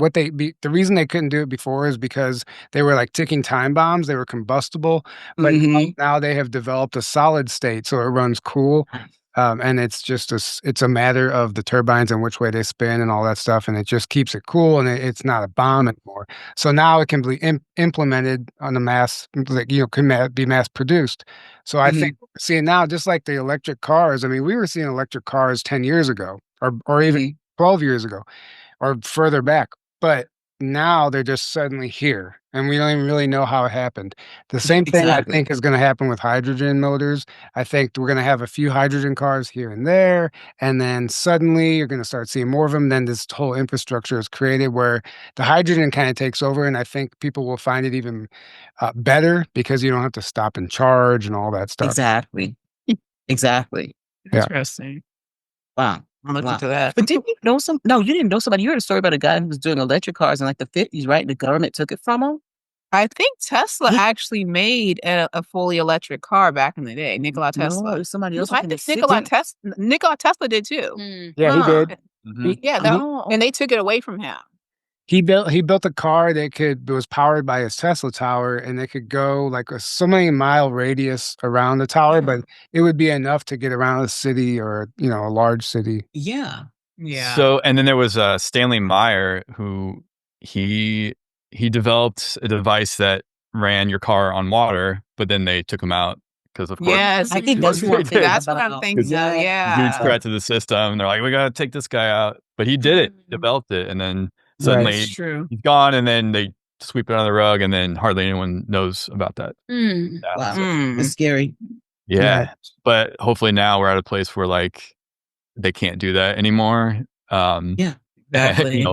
reason they couldn't do it before is because they were like ticking time bombs. They were combustible, but now they have developed a solid state, so it runs cool. And it's just it's a matter of the turbines and which way they spin and all that stuff, and it just keeps it cool, and it's not a bomb anymore. So now it can be implemented on a mass, like, can be mass produced. So I think seeing now, just like the electric cars, I mean, we were seeing electric cars 10 years ago, or even 12 years ago, or further back. But now they're just suddenly here, and we don't even really know how it happened. The same thing I Exactly. think is going to happen with hydrogen motors. I think we're going to have a few hydrogen cars here and there, and then suddenly you're going to start seeing more of them. Then this whole infrastructure is created where the hydrogen kind of takes over, and I think people will find it even better because you don't have to stop and charge and all that stuff. Exactly. Exactly. Yeah. Interesting. Wow. I'll look Wow. into that. But didn't you know No, you didn't know somebody. You heard a story about a guy who was doing electric cars in like the 50s, right? The government took it from him. I think Tesla Yeah. actually made a fully electric car back in the day. Nikola Tesla. No, it was somebody else. I think Nikola Tesla did too. Yeah, he did. Yeah, and they took it away from him. He built a car that was powered by his Tesla tower, and it could go like so many mile radius around the tower, but it would be enough to get around a city or a large city. Yeah. Yeah. So, and then there was Stanley Meyer, who he developed a device that ran your car on water, but then they took him out because, of course, Yes, I think that's what that's what I'm thinking. Huge Yeah. threat to the system. They're like, we gotta take this guy out, but he did it, developed it, and then suddenly It's true. he's gone, and then they sweep it under the rug, and then hardly anyone knows about that. Wow. Mm. It's scary. Yeah, but hopefully now we're at a place where like they can't do that anymore. Yeah. Exactly.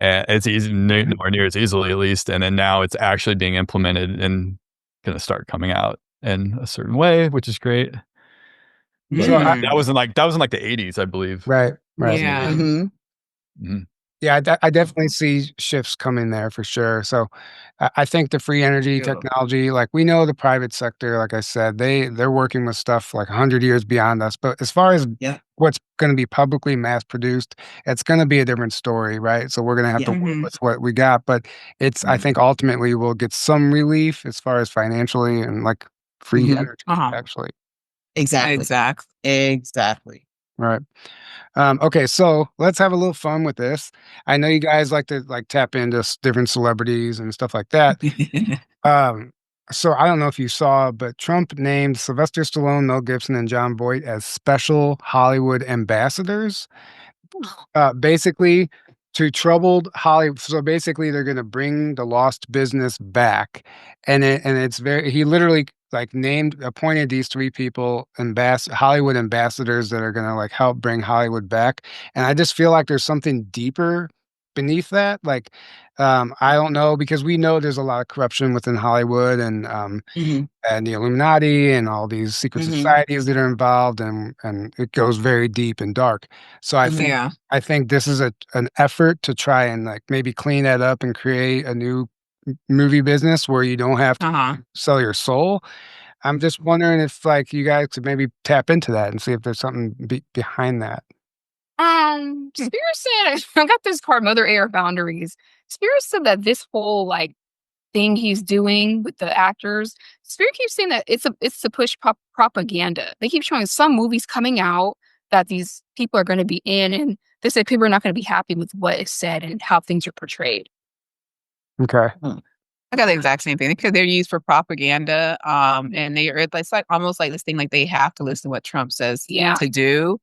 It's easy, nowhere near as easily, at least. And then now it's actually being implemented and going to start coming out in a certain way, which is great. But So that was in like the 80s, I believe. Right. Yeah. Yeah, I definitely see shifts coming there for sure. So I think the free energy Yeah. technology, like we know the private sector, like I said, they're working with stuff like 100 years beyond us. But as far as what's going to be publicly mass produced, it's going to be a different story, right? So we're going to have to work with what we got. But I think ultimately we'll get some relief as far as financially and like free energy, actually. Exactly. Right. Okay, so let's have a little fun with this. I know you guys like to tap into different celebrities and stuff like that. So I don't know if you saw, but Trump named Sylvester Stallone, Mel Gibson, and John Voight as special Hollywood ambassadors. Basically, to troubled Hollywood. So basically, they're going to bring the lost business back, and it's he literally appointed these three people Hollywood ambassadors that are going to help bring Hollywood back. And I just feel like there's something deeper beneath that. I don't know, because we know there's a lot of corruption within Hollywood and the Illuminati and all these secret societies that are involved, and it goes very deep and dark. So I think this is an effort to try and maybe clean that up and create a new movie business where you don't have to sell your soul. I'm just wondering if you guys could maybe tap into that and see if there's something behind that. Spirit said, I got this card, Mother Air Boundaries. Spirit said that this whole thing he's doing with the actors, Spirit keeps saying that it's to push propaganda. They keep showing some movies coming out that these people are going to be in, and they say people are not going to be happy with what is said and how things are portrayed. Okay. I got the exact same thing because they're used for propaganda. And it's almost like this thing, they have to listen to what Trump says to do.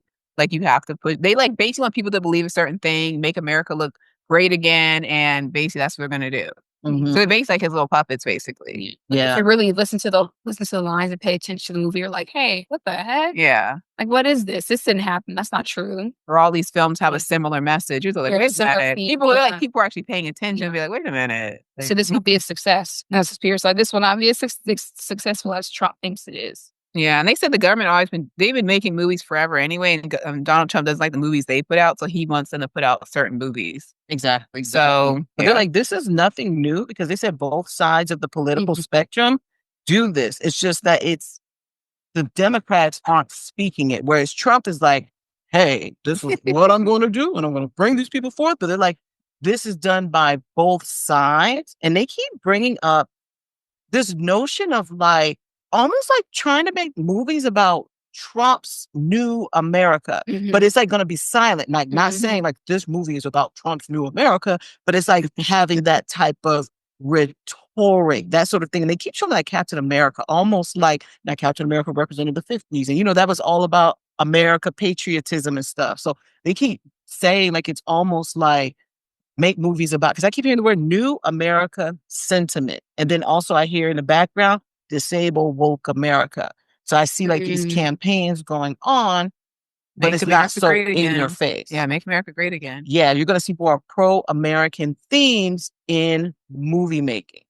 You have to put, they basically want people to believe a certain thing, make America look great again. And basically that's what they're going to do. Mhm. So it makes like his little puppets, basically. If you really listen to the lines and pay attention to the movie, you're like, hey, what the heck? Yeah. Like, what is this? This didn't happen. That's not true. Or all these films have a similar message. You're like, Yeah, wait a similar minute. theme, People yeah. people are actually paying attention. Be like, wait a minute. So this will be a success. As Spears like, this will not be as successful as Trump thinks it is. Yeah, and they said the government they've been making movies forever anyway, and Donald Trump doesn't like the movies they put out, so he wants them to put out certain movies. Exactly. So But they're like, this is nothing new because they said both sides of the political spectrum do this. It's just that the Democrats aren't speaking it, whereas Trump is like, hey, this is what I'm going to do, and I'm going to bring these people forth. But they're like, this is done by both sides, and they keep bringing up this notion of like almost like trying to make movies about Trump's new America, but it's like going to be silent, like not saying like this movie is about Trump's new America, but it's like having that type of rhetoric, that sort of thing. And they keep showing like Captain America, almost like that Captain America represented the 50s. And, that was all about America, patriotism and stuff. So they keep saying like it's almost like make movies about, because I keep hearing the word new America sentiment. And then also I hear in the background, disable woke America. So I see like these campaigns going on, but it's not so in your face. Yeah, make America great again. Yeah, you're going to see more pro-American themes in movie making.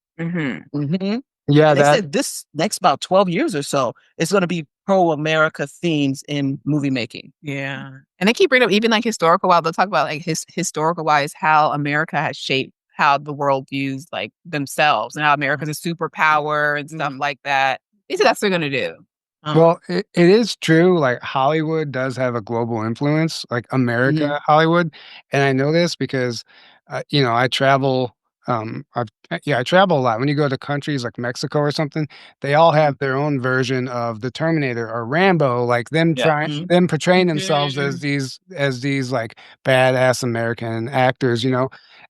Yeah, they said this next about 12 years or so, it's going to be pro-America themes in movie making. Yeah. And they keep bringing up even like historical wise, they'll talk about like historical wise how America has shaped how the world views like themselves and how America's a superpower and stuff like that. They said that's what they're going to do. Well, it is true. Like Hollywood does have a global influence, like America, Hollywood. And I know this because, I travel. I travel a lot. When you go to countries like Mexico or something, they all have their own version of the Terminator or Rambo, like them them portraying themselves as these like badass American actors.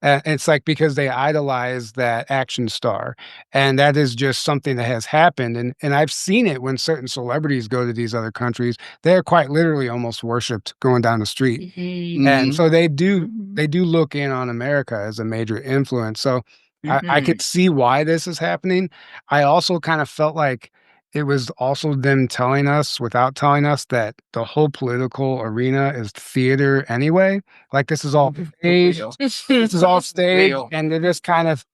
It's like because they idolize that action star, and that is just something that has happened. And I've seen it when certain celebrities go to these other countries; they're quite literally almost worshipped going down the street, and so they do look in on America as a major influence. So I could see why this is happening. I also kind of felt like it was also them telling us, without telling us, that the whole political arena is theater anyway. Like this is all staged. This is all staged, and they're just kind of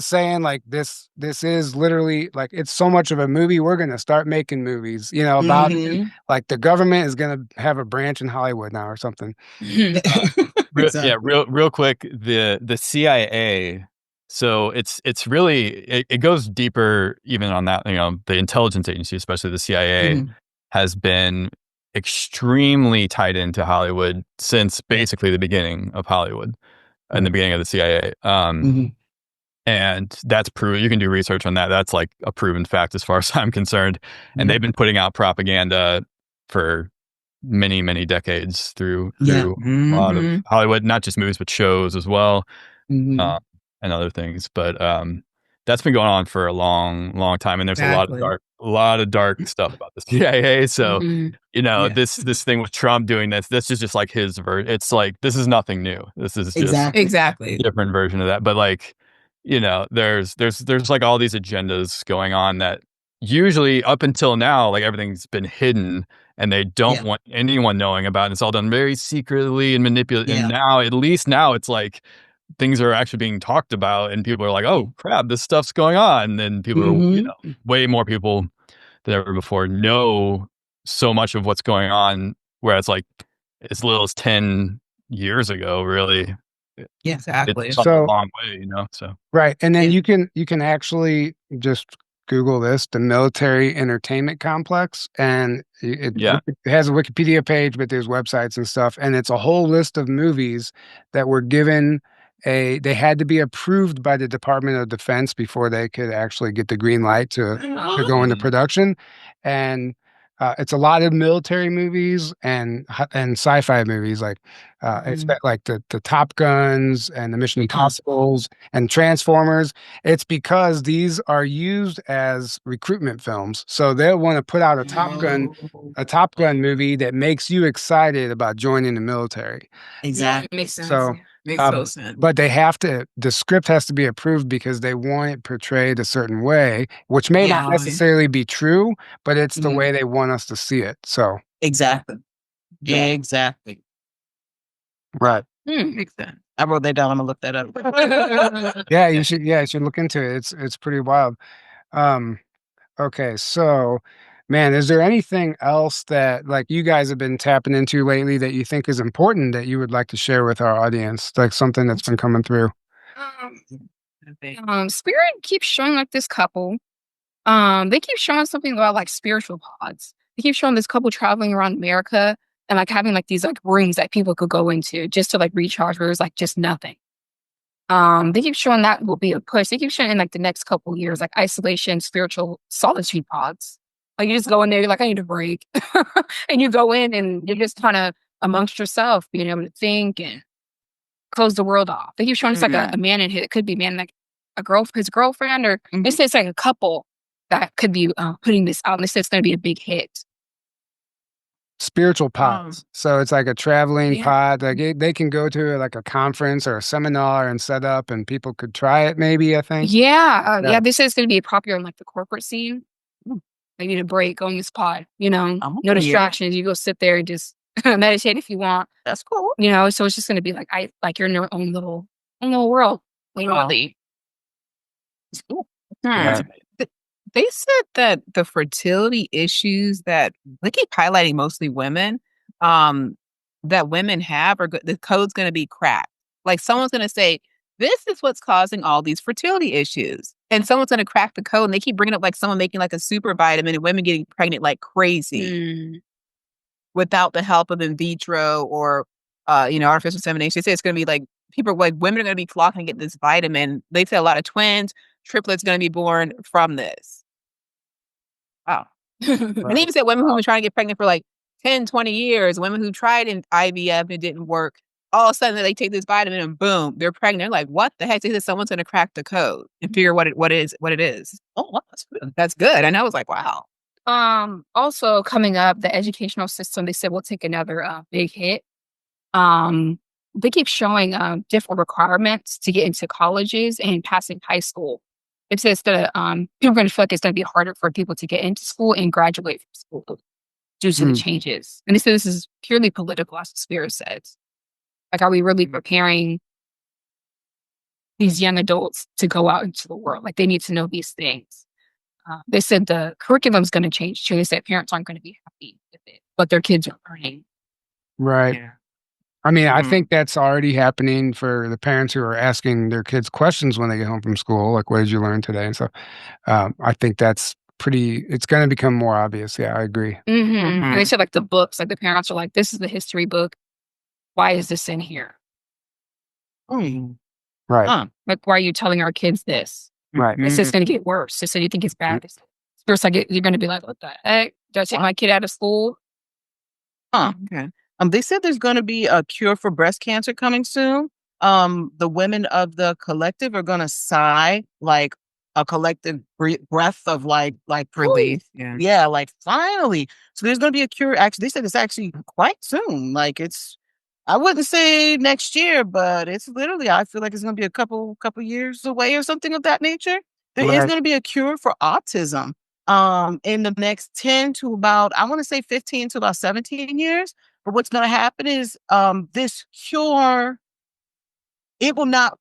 saying like this is literally like it's so much of a movie. We're gonna start making movies, about it. Like the government is gonna have a branch in Hollywood now or something. Real quick, the CIA. So it's really it goes deeper even on that. The intelligence agency, especially the CIA, has been extremely tied into Hollywood since basically the beginning of Hollywood and the beginning of the CIA. And that's proven. You can do research on that. That's like a proven fact as far as I'm concerned. And they've been putting out propaganda for many, many decades through a lot of Hollywood, not just movies, but shows as well. And other things, but that's been going on for a long, long time, and there's a lot of dark stuff about the CIA. So this thing with Trump doing this is just like his version. It's like this is nothing new. This is just exactly a different version of that. But like there's like all these agendas going on that usually up until now, like everything's been hidden. And they don't want anyone knowing about it. It's all done very secretly and manipulated. And now, at least now, it's like things are actually being talked about and people are like, oh crap, this stuff's going on. And people are, way more people than ever before know so much of what's going on. Whereas like as little as 10 years ago, really. Yeah, exactly. It's a long way, so. Right. And then you can actually just Google this, the military entertainment complex, and it has a Wikipedia page, but there's websites and stuff. And it's a whole list of movies that were given they had to be approved by the Department of Defense before they could actually get the green light to go into production. And it's a lot of military movies and sci-fi movies like like the Top Guns and the Mission Impossibles and Transformers. It's because these are used as recruitment films. So they'll want to put out a Top Gun movie that makes you excited about joining the military. Exactly. Makes sense. So Makes no sense. But the script has to be approved because they want it portrayed a certain way, which may not necessarily be true, but it's the way they want us to see it. So exactly. Yeah. Exactly. Right. Makes sense. I wrote that down. I'm gonna look that up. Yeah, you should look into it. It's pretty wild. Um, okay, so man, is there anything else that like you guys have been tapping into lately that you think is important that you would like to share with our audience? Like something that's been coming through. Spirit keeps showing like this couple. They keep showing something about like spiritual pods. They keep showing this couple traveling around America and like having like these like rooms that people could go into just to like recharge where it's like just nothing. They keep showing that will be a push. They keep showing in like the next couple years, like isolation, spiritual solitude pods. Like you just go in there, you're like, I need a break. And you go in and you're just kind of amongst yourself, being able to think and close the world off. They keep showing it's like a man and it could be man, like his girlfriend, or they say it's like a couple that could be putting this out. And they say it's going to be a big hit. Spiritual pods. So it's like a traveling pod. Like they can go to like a conference or a seminar and set up, and people could try it. Maybe I think. Yeah. They say it's going to be popular in like the corporate scene. They need a break on this pod. No distractions. You go sit there and just meditate if you want. That's cool. So it's just going to be like you're in your own little world. Really. It's cool. Yeah. They said that the fertility issues that they keep highlighting, mostly women, that women have, the code's going to be cracked. Like someone's going to say, this is what's causing all these fertility issues. And someone's going to crack the code. And they keep bringing up like someone making like a super vitamin and women getting pregnant like crazy without the help of in vitro or, artificial insemination. They say it's going to be like women are going to be flocking to get this vitamin. They say a lot of twins, triplets going to be born from this. Wow. And they even said women who were trying to get pregnant for like 10, 20 years, women who tried in IVF and it didn't work, all of a sudden they take this vitamin and boom, they're pregnant. They're like, what the heck? They said someone's going to crack the code and figure what it is. Oh, that's good. That's good. And I was like, wow. Also coming up, the educational system, they said will take another big hit. They keep showing different requirements to get into colleges and passing high school. It says that people are going to feel like it's going to be harder for people to get into school and graduate from school due to the changes. And they say this is purely political, as the Spirit says. Like, are we really preparing these young adults to go out into the world? Like, they need to know these things. They said the curriculum's going to change too. They said parents aren't going to be happy with it, but their kids are learning. Right. Yeah. I mean, I think that's already happening for the parents who are asking their kids questions when they get home from school, like, what did you learn today? And so I think it's going to become more obvious. Yeah, I agree. And they said like the books, like the parents are like, this is the history book. Why is this in here? Right. Like, why are you telling our kids this? Right. This is going to get worse. This, you think it's bad. First, you're going to be like, what the heck? Do I take my kid out of school? Okay. They said there's going to be a cure for breast cancer coming soon. The women of the collective are going to sigh like a collective breath of like relief. Yeah, like finally. So there's going to be a cure. Actually, they said it's actually quite soon. Like I wouldn't say next year, but it's literally, I feel like it's going to be a couple years away or something of that nature. There is going to be a cure for autism in the next 10 to about, I want to say 15 to about 17 years. But what's going to happen is this cure, it will not.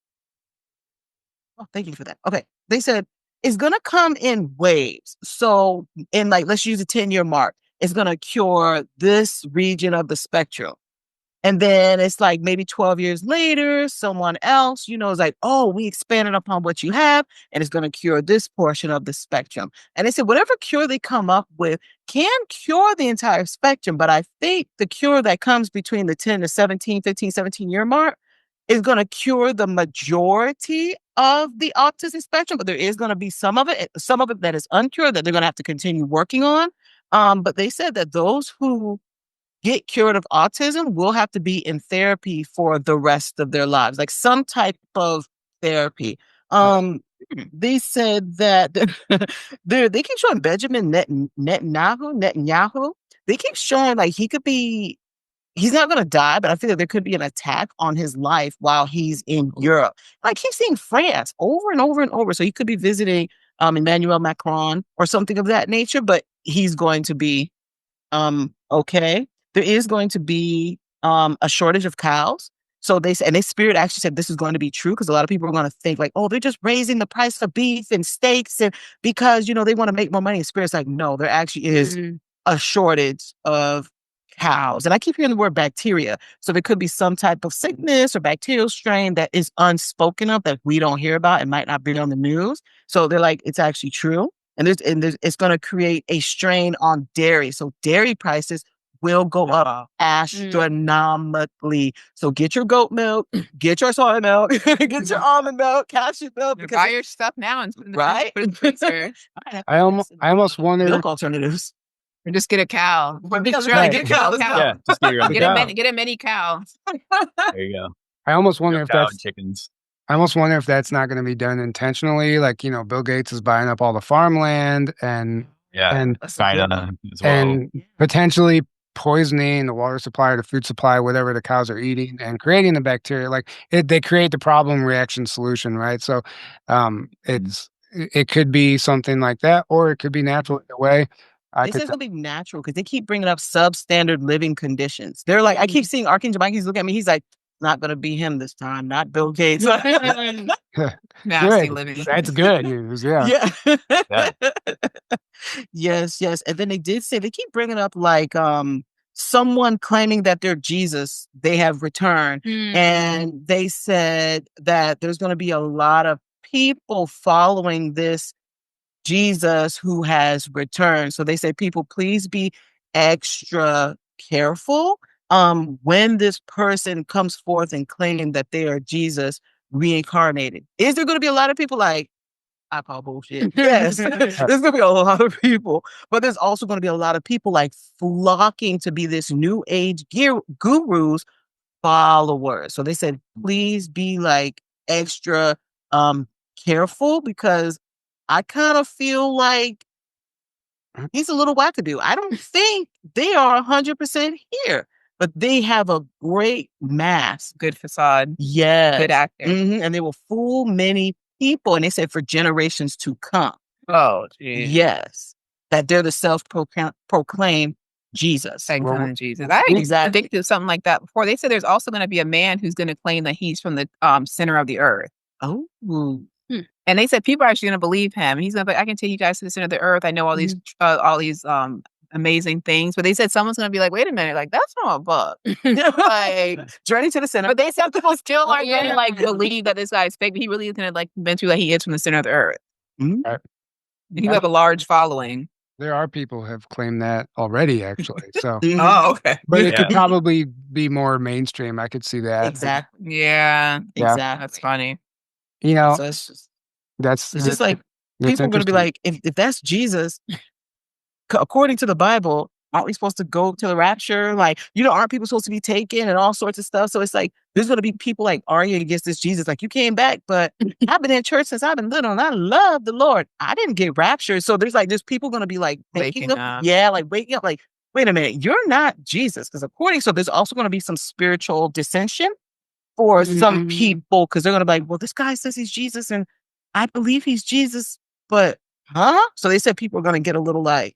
Oh, thank you for that. Okay. They said it's going to come in waves. So in let's use a 10-year mark. It's going to cure this region of the spectrum. And then it's like maybe 12 years later, someone else, is like, oh, we expanded upon what you have, and it's going to cure this portion of the spectrum. And they said whatever cure they come up with can cure the entire spectrum. But I think the cure that comes between the 10 to 17 year mark is going to cure the majority of the autism spectrum. But there is going to be some of it that is uncured that they're going to have to continue working on. But they said that those who get cured of autism will have to be in therapy for the rest of their lives, like some type of therapy. They said that they keep showing Benjamin Netanyahu. They keep showing like he could be he's not going to die, but I feel like there could be an attack on his life while he's in Europe. I keep seeing France over and over and over. So he could be visiting Emmanuel Macron or something of that nature, but he's going to be okay. There is going to be a shortage of cows. So they said, and this spirit actually said this is going to be true because a lot of people are going to think like, oh, they're just raising the price of beef and steaks and because, you know, they want to make more money. And spirit's like, no, there actually is a shortage of cows. And I keep hearing the word bacteria. So there could be some type of sickness or bacterial strain that is unspoken of that we don't hear about and might not be on the news. So they're like, it's actually true. And it's going to create a strain on dairy. So dairy prices will go up astronomically. So get your goat milk, get your soy milk, get your almond milk, cashew milk. Because buy your stuff now and put in the freezer. I almost wonder milk alternatives. Or just get a cow. Get a cow. Yeah, just get a mini cow. There you go. I almost wonder if that's chickens. I almost wonder if that's not going to be done intentionally. Like, you know, Bill Gates is buying up all the farmland and China as well. And potentially poisoning the water supply or the food supply, whatever the cows are eating, and creating the bacteria. Like they create the problem, reaction, solution, right? So it could be something like that, or it could be natural in a way. They say it's going to be natural because they keep bringing up substandard living conditions. They're like, I keep seeing Archangel Michael's look at me. He's like, not going to be him this time, not Bill Gates. Nasty living. That's good news. Yeah. Yes. And then they did say, they keep bringing up like someone claiming that they're Jesus, they have returned. And they said that there's going to be a lot of people following this Jesus who has returned. So they say, people, please be extra careful when this person comes forth and claiming that they are Jesus reincarnated. Is there going to be a lot of people like, I call bullshit? Yes, there's going to be a lot of people, but there's also going to be a lot of people like flocking to be this new age guru's followers. So they said, please be like extra careful because I kind of feel like he's a little wackadoo. I don't think they are 100% here, but they have a great mask. Good facade. Yes. Good actor. And they will fool many people. And they said for generations to come. Oh, geez. Yes. That they're the self-proclaimed Jesus. Jesus. I predicted something like that before. They said there's also going to be a man who's going to claim that he's from the center of the earth. Oh. And they said people are actually going to believe him. He's going to be, I can take you guys to the center of the earth. I know all these amazing things. But they said someone's going to be like, wait a minute, like that's not a book. Like journey to the center. But they said people still are going to like believe that this guy is fake. But he really is going to like venture that he is from the center of the earth. Right. He have a large following. There are people who have claimed that already, actually. So, oh, okay. But it could probably be more mainstream. I could see that. Exactly. Yeah. Exactly. That's funny. You know, So it's just, it's just like people are going to be like, if that's Jesus, according to the Bible, aren't we supposed to go to the rapture? Like, aren't people supposed to be taken and all sorts of stuff? So it's like, there's going to be people like arguing against this Jesus. Like, you came back, but I've been in church since I've been little and I love the Lord. I didn't get raptured. So there's people going to be like, waking up. Yeah, like waking up, like, wait a minute, you're not Jesus. Because so there's also going to be some spiritual dissension for some people. Because they're going to be like, well, this guy says he's Jesus and I believe he's Jesus, but So they said people are going to get a little like,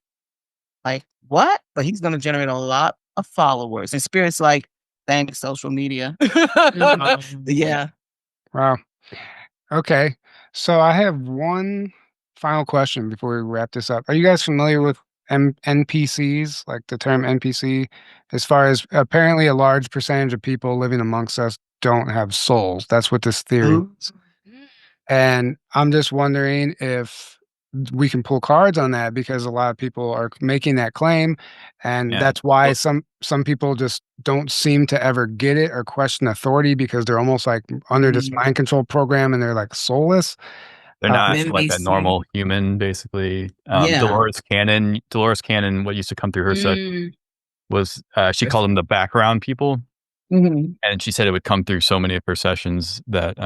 what? But he's going to generate a lot of followers. And Spirit's like, thanks, social media. Yeah. Wow. Okay. So I have one final question before we wrap this up. Are you guys familiar with NPCs, like the term NPC, as far as apparently a large percentage of people living amongst us don't have souls? That's what this theory is. And I'm just wondering if we can pull cards on that because a lot of people are making that claim. And that's why some people just don't seem to ever get it or question authority because they're almost like under this mind control program and they're like soulless. They're not like a normal human, basically. Dolores Cannon, what used to come through her set was, she called them the background people. And she said it would come through so many of her sessions that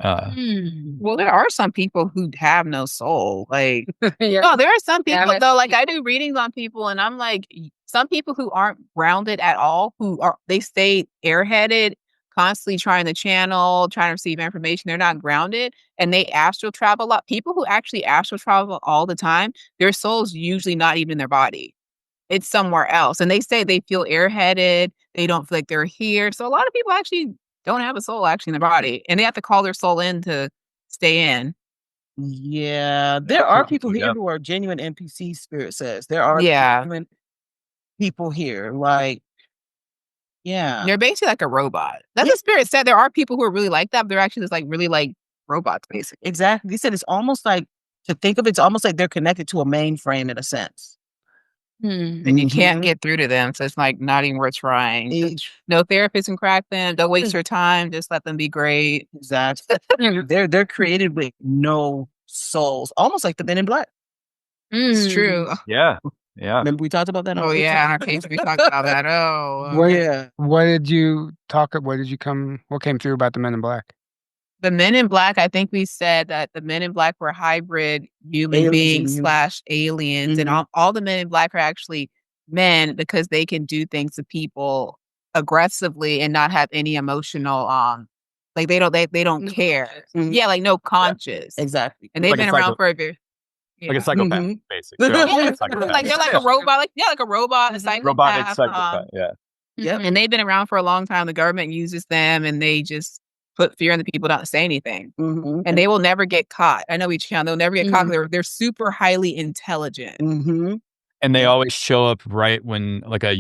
Well, there are some people who have no soul. Like, Yeah. no, there are some people but- though. Like, I do readings on people, and I'm like, some people who aren't grounded at all, they stay airheaded, constantly trying to channel, trying to receive information. They're not grounded, and they astral travel a lot. People who actually astral travel all the time, their soul's usually not even in their body. It's somewhere else, and they say they feel airheaded. They don't feel like they're here. So a lot of people actually don't have a soul actually in their body, and they have to call their soul in to stay in. Yeah, there are people here Yeah. who are genuine NPC, Spirit says. There are Yeah. genuine people here. Like, yeah. They're basically like a robot. That's what Spirit said. There are people who are really like that, but they're actually just like really like robots, basically. Exactly. They said it's almost like, to think of it, it's almost like they're connected to a mainframe in a sense. And you can't get through to them, so it's like not even worth trying. No therapist can crack them. Don't waste your time. Just let them be great. Exactly. They're created with no souls, almost like the Men in Black. It's true. Yeah. Yeah. Remember we talked about that? Oh yeah, in our case we talked about that. Oh, What did you talk? What came through about the Men in Black? The Men in Black, I think we said that the Men in Black were hybrid human beings / aliens. And all the Men in Black are actually men because they can do things to people aggressively and not have any emotional, like they don't care. Yeah, like no conscious. Exactly. And they've Like been around for a very... Like a psychopath, basically. Like they're like a robot, like a robot, a psychopath. Robotic psychopath, yeah. Yep. And they've been around for a long time. The government uses them and they just put fear in the people not to say anything. And they will never get caught. I know they'll never get caught. They're super highly intelligent. And they always show up right when like a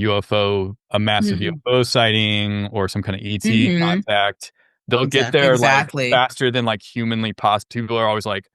massive UFO sighting or some kind of ET contact. They'll get there like faster than like humanly possible. People are always like,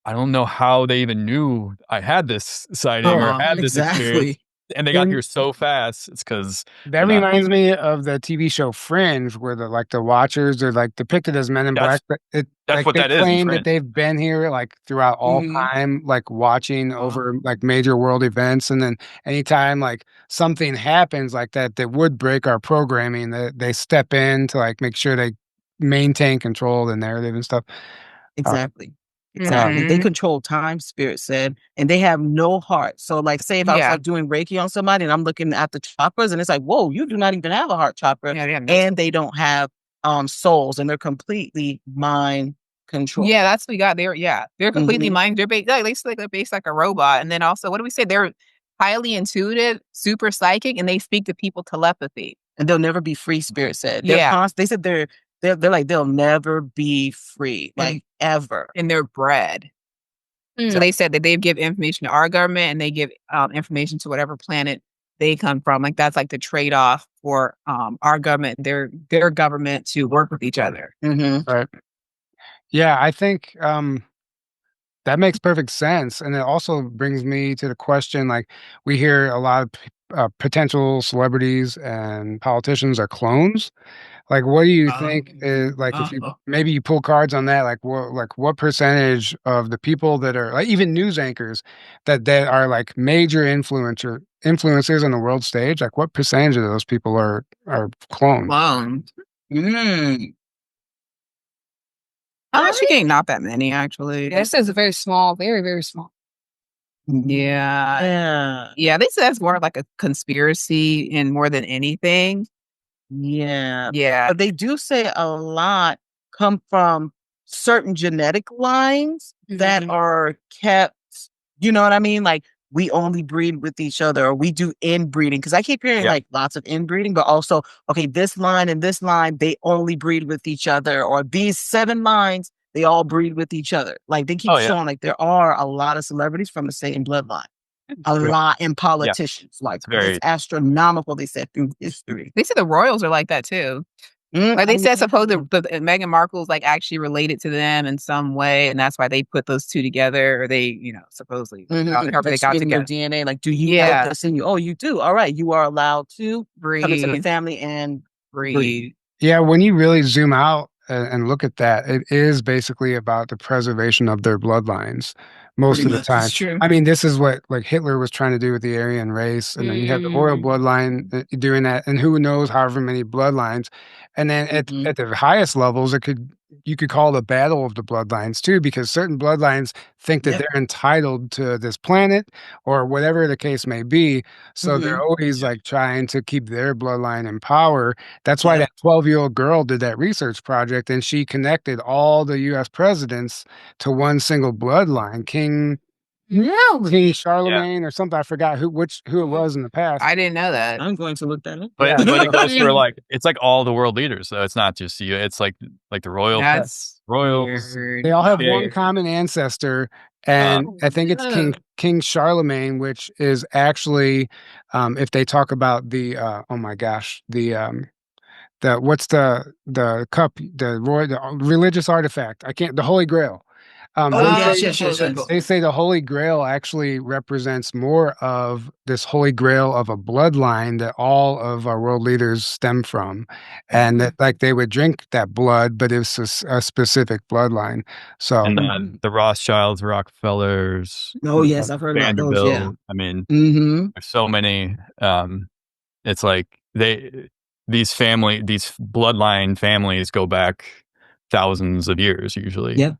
I don't know how they even knew I had this sighting or had this experience. And they got here so fast. It's because that reminds me of the TV show Fringe, where the Watchers are like depicted as Men in Black. But that's like what they that is. claim that they've been here like throughout all time, like watching over like major world events, and then anytime like something happens like that would break our programming, they step in to like make sure they maintain control of the narrative and stuff. Exactly. They control time, Spirit said, and they have no heart. So like, say if I was like doing Reiki on somebody and I'm looking at the chakras and it's like, whoa, you do not even have a heart chakra. And they don't have souls, and they're completely mind control. Yeah, that's what we got. They're completely mind. They're based like a robot. And then also, what do we say? They're highly intuitive, super psychic, and they speak to people telepathy. And they'll never be free, Spirit said. They said they're like, they'll never be free, like ever. And they're bred. So they said that they give information to our government and they give information to whatever planet they come from. Like that's like the trade-off for our government, their government to work with each other. Right. Yeah, I think that makes perfect sense. And it also brings me to the question, like we hear a lot of potential celebrities and politicians are clones. Like, what do you think is like if you pull cards on that, like what percentage of the people that are like even news anchors that are like major influencers on the world stage, like what percentage of those people are clones? I'm actually getting not that many actually. This is very small, very, very small. Yeah. They say that's more like a conspiracy and more than anything. Yeah. But they do say a lot come from certain genetic lines that are kept, you know what I mean? Like we only breed with each other, or we do inbreeding. Because I keep hearing like lots of inbreeding, but also, okay, this line and this line, they only breed with each other, or these 7 lines, they all breed with each other. Like they keep showing like there are a lot of celebrities from the same bloodline. A lot in politicians. Like it's astronomical, they said, through history. They said the royals are like that too. Like they said, supposedly Meghan Markle's like actually related to them in some way, and that's why they put those two together, or they, supposedly however they got together. DNA, like, do you have this in you? Oh, you do. All right, you are allowed to come into the family and breed. Yeah, when you really zoom out and look at that, it is basically about the preservation of their bloodlines most of the time. It's true. I mean, this is what like Hitler was trying to do with the Aryan race, and then you have the royal bloodline doing that, and who knows however many bloodlines. And then at the highest levels, it could you could call the battle of the bloodlines too, because certain bloodlines think that they're entitled to this planet or whatever the case may be. So they're always like trying to keep their bloodline in power. That's why that 12-year-old girl did that research project, and she connected all the US presidents to one single bloodline. King Charlemagne or something. I forgot who it was in the past. I didn't know that. I'm going to look that up. But it goes for like, it's like all the world leaders. So it's not just you. It's like the royals. They all have one common ancestor. And I think it's King Charlemagne, which is actually, if they talk about the, oh my gosh, the what's the cup, the religious artifact? The Holy Grail. They say the Holy Grail actually represents more of this Holy Grail of a bloodline that all of our world leaders stem from, and that like they would drink that blood, but it's a specific bloodline. So, and the Rothschilds, Rockefellers. Oh yes, I've heard about those. Yeah, I mean, there's so many. It's like these bloodline families go back thousands of years usually. Yeah.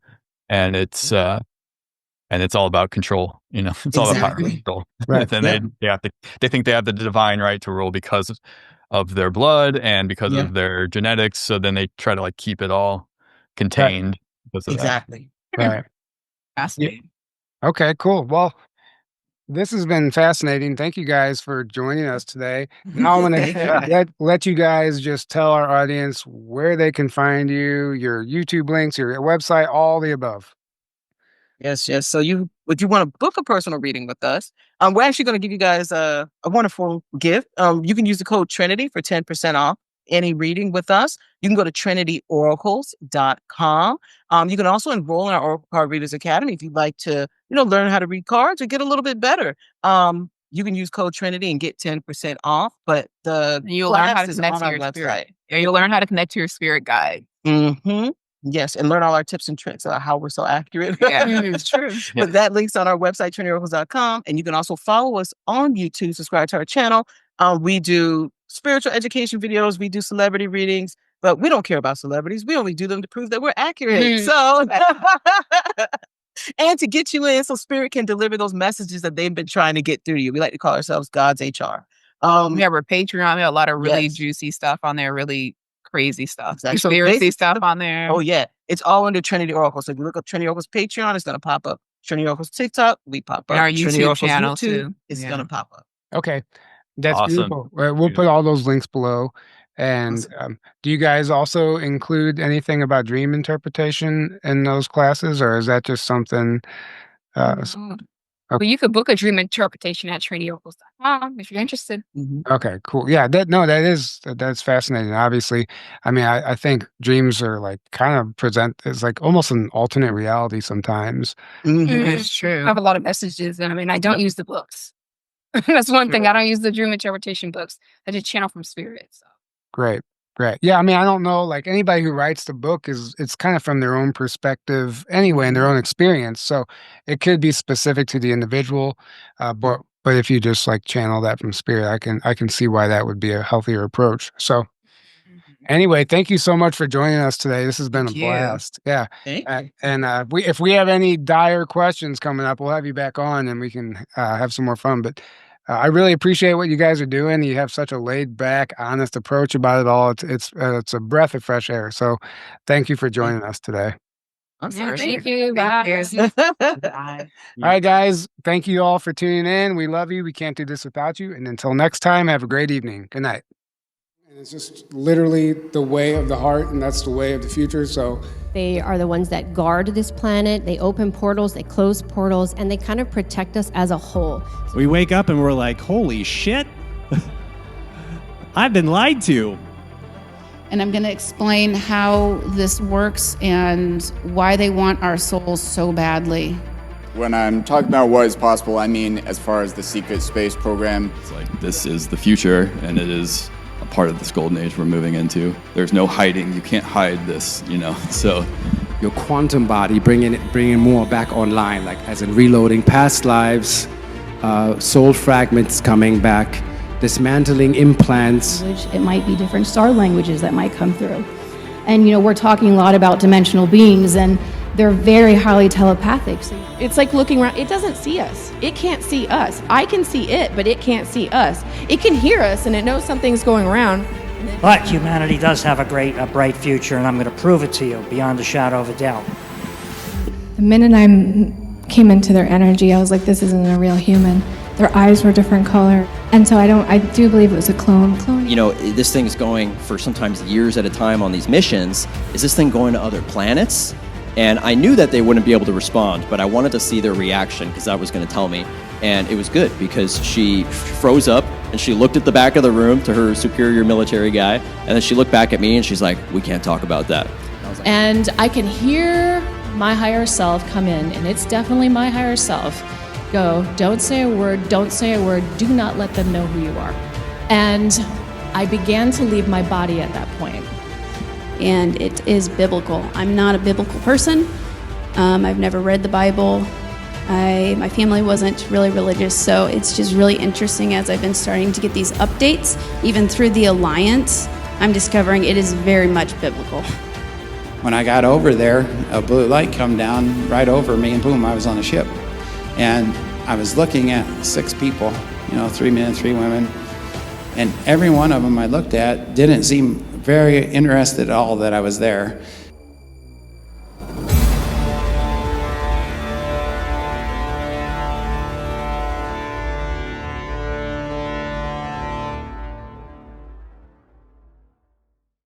And it's all about control, it's all about power control. Right. And they think they have the divine right to rule because of their blood and because of their genetics. So then they try to like keep it all contained. Exactly. Right. Fascinating. Okay, cool. Well, this has been fascinating. Thank you guys for joining us today. Now I'm going to let you guys just tell our audience where they can find you, your YouTube links, your website, all the above. Yes. So if you want to book a personal reading with us, we're actually going to give you guys a wonderful gift. You can use the code Trinity for 10% off any reading with us. You can go to TrinityOracles.com. You can also enroll in our Oracle Card Readers Academy if you'd like to, learn how to read cards or get a little bit better. You can use code Trinity and get 10% off. But you'll learn how to connect to your spirit. You'll learn how to connect to your spirit guide. Yes, and learn all our tips and tricks about how we're so accurate. Yeah, it's true. But that link's on our website, TrinityOracles.com. And you can also follow us on YouTube, subscribe to our channel. We do spiritual education videos. We do celebrity readings, but we don't care about celebrities. We only do them to prove that we're accurate. So, and to get you in so spirit can deliver those messages that they've been trying to get through to you. We like to call ourselves God's HR. We have our Patreon. We have a lot of really juicy stuff on there, really crazy stuff. Conspiracy stuff on there. Oh, yeah. It's all under Trinity Oracles. So if you look up Trinity Oracles Patreon, it's going to pop up. Trinity Oracles TikTok, we pop up. And our YouTube channel, too. It's going to pop up. Okay. That's awesome. Beautiful. We'll put all those links below. And do you guys also include anything about dream interpretation in those classes, or is that just something? Well, you could book a dream interpretation at TrinityOracles.com if you're interested. Okay, cool. Yeah, that's fascinating. Obviously, I mean, I think dreams are like kind of present as like almost an alternate reality sometimes. It's true. I have a lot of messages, and I don't use the books. That's one thing. I don't use the dream interpretation books. I just channel from spirit. So. Great. Yeah, I mean, I don't know, like anybody who writes the book it's kind of from their own perspective anyway, and their own experience. So it could be specific to the individual, but if you just like channel that from spirit, I can see why that would be a healthier approach. So anyway, thank you so much for joining us today. This has been a blast. Yeah. And if we have any dire questions coming up, we'll have you back on and we can have some more fun. But I really appreciate what you guys are doing. You have such a laid back, honest approach about it all. It's a breath of fresh air. So thank you for joining us today. Thank you. Bye. All right, guys. Thank you all for tuning in. We love you. We can't do this without you. And until next time, have a great evening. Good night. And it's just literally the way of the heart, and that's the way of the future. So they are the ones that guard this planet. They open portals, they close portals, and they kind of protect us as a whole. We wake up and we're like, holy shit, I've been lied to. And I'm going to explain how this works and why they want our souls so badly. When I'm talking about what is possible, I mean as far as the secret space program. It's like this is the future, and it is a part of this golden age we're moving into. There's no hiding. You can't hide this, so. Your quantum body, bringing more back online, like as in reloading past lives, soul fragments coming back, dismantling implants. It might be different star languages that might come through. And, we're talking a lot about dimensional beings, and they're very highly telepathic. So it's like looking around. It doesn't see us. It can't see us. I can see it, but it can't see us. It can hear us, and it knows something's going around. But humanity does have a bright future, and I'm going to prove it to you beyond a shadow of a doubt. The minute I came into their energy, I was like, this isn't a real human. Their eyes were different color. And so I do believe it was a clone. This thing is going for sometimes years at a time on these missions. Is this thing going to other planets? And I knew that they wouldn't be able to respond, but I wanted to see their reaction because that was going to tell me. And it was good because she froze up and she looked at the back of the room to her superior military guy. And then she looked back at me and she's like, we can't talk about that. And I can hear my higher self come in, and it's definitely my higher self, go, don't say a word, do not let them know who you are. And I began to leave my body at that point. And it is biblical. I'm not a biblical person. I've never read the Bible. My family wasn't really religious, so it's just really interesting as I've been starting to get these updates, even through the Alliance, I'm discovering it is very much biblical. When I got over there, a blue light come down right over me, and boom, I was on a ship. And I was looking at 6 people, 3 men, 3 women, and every one of them I looked at didn't seem very interested at all that I was there.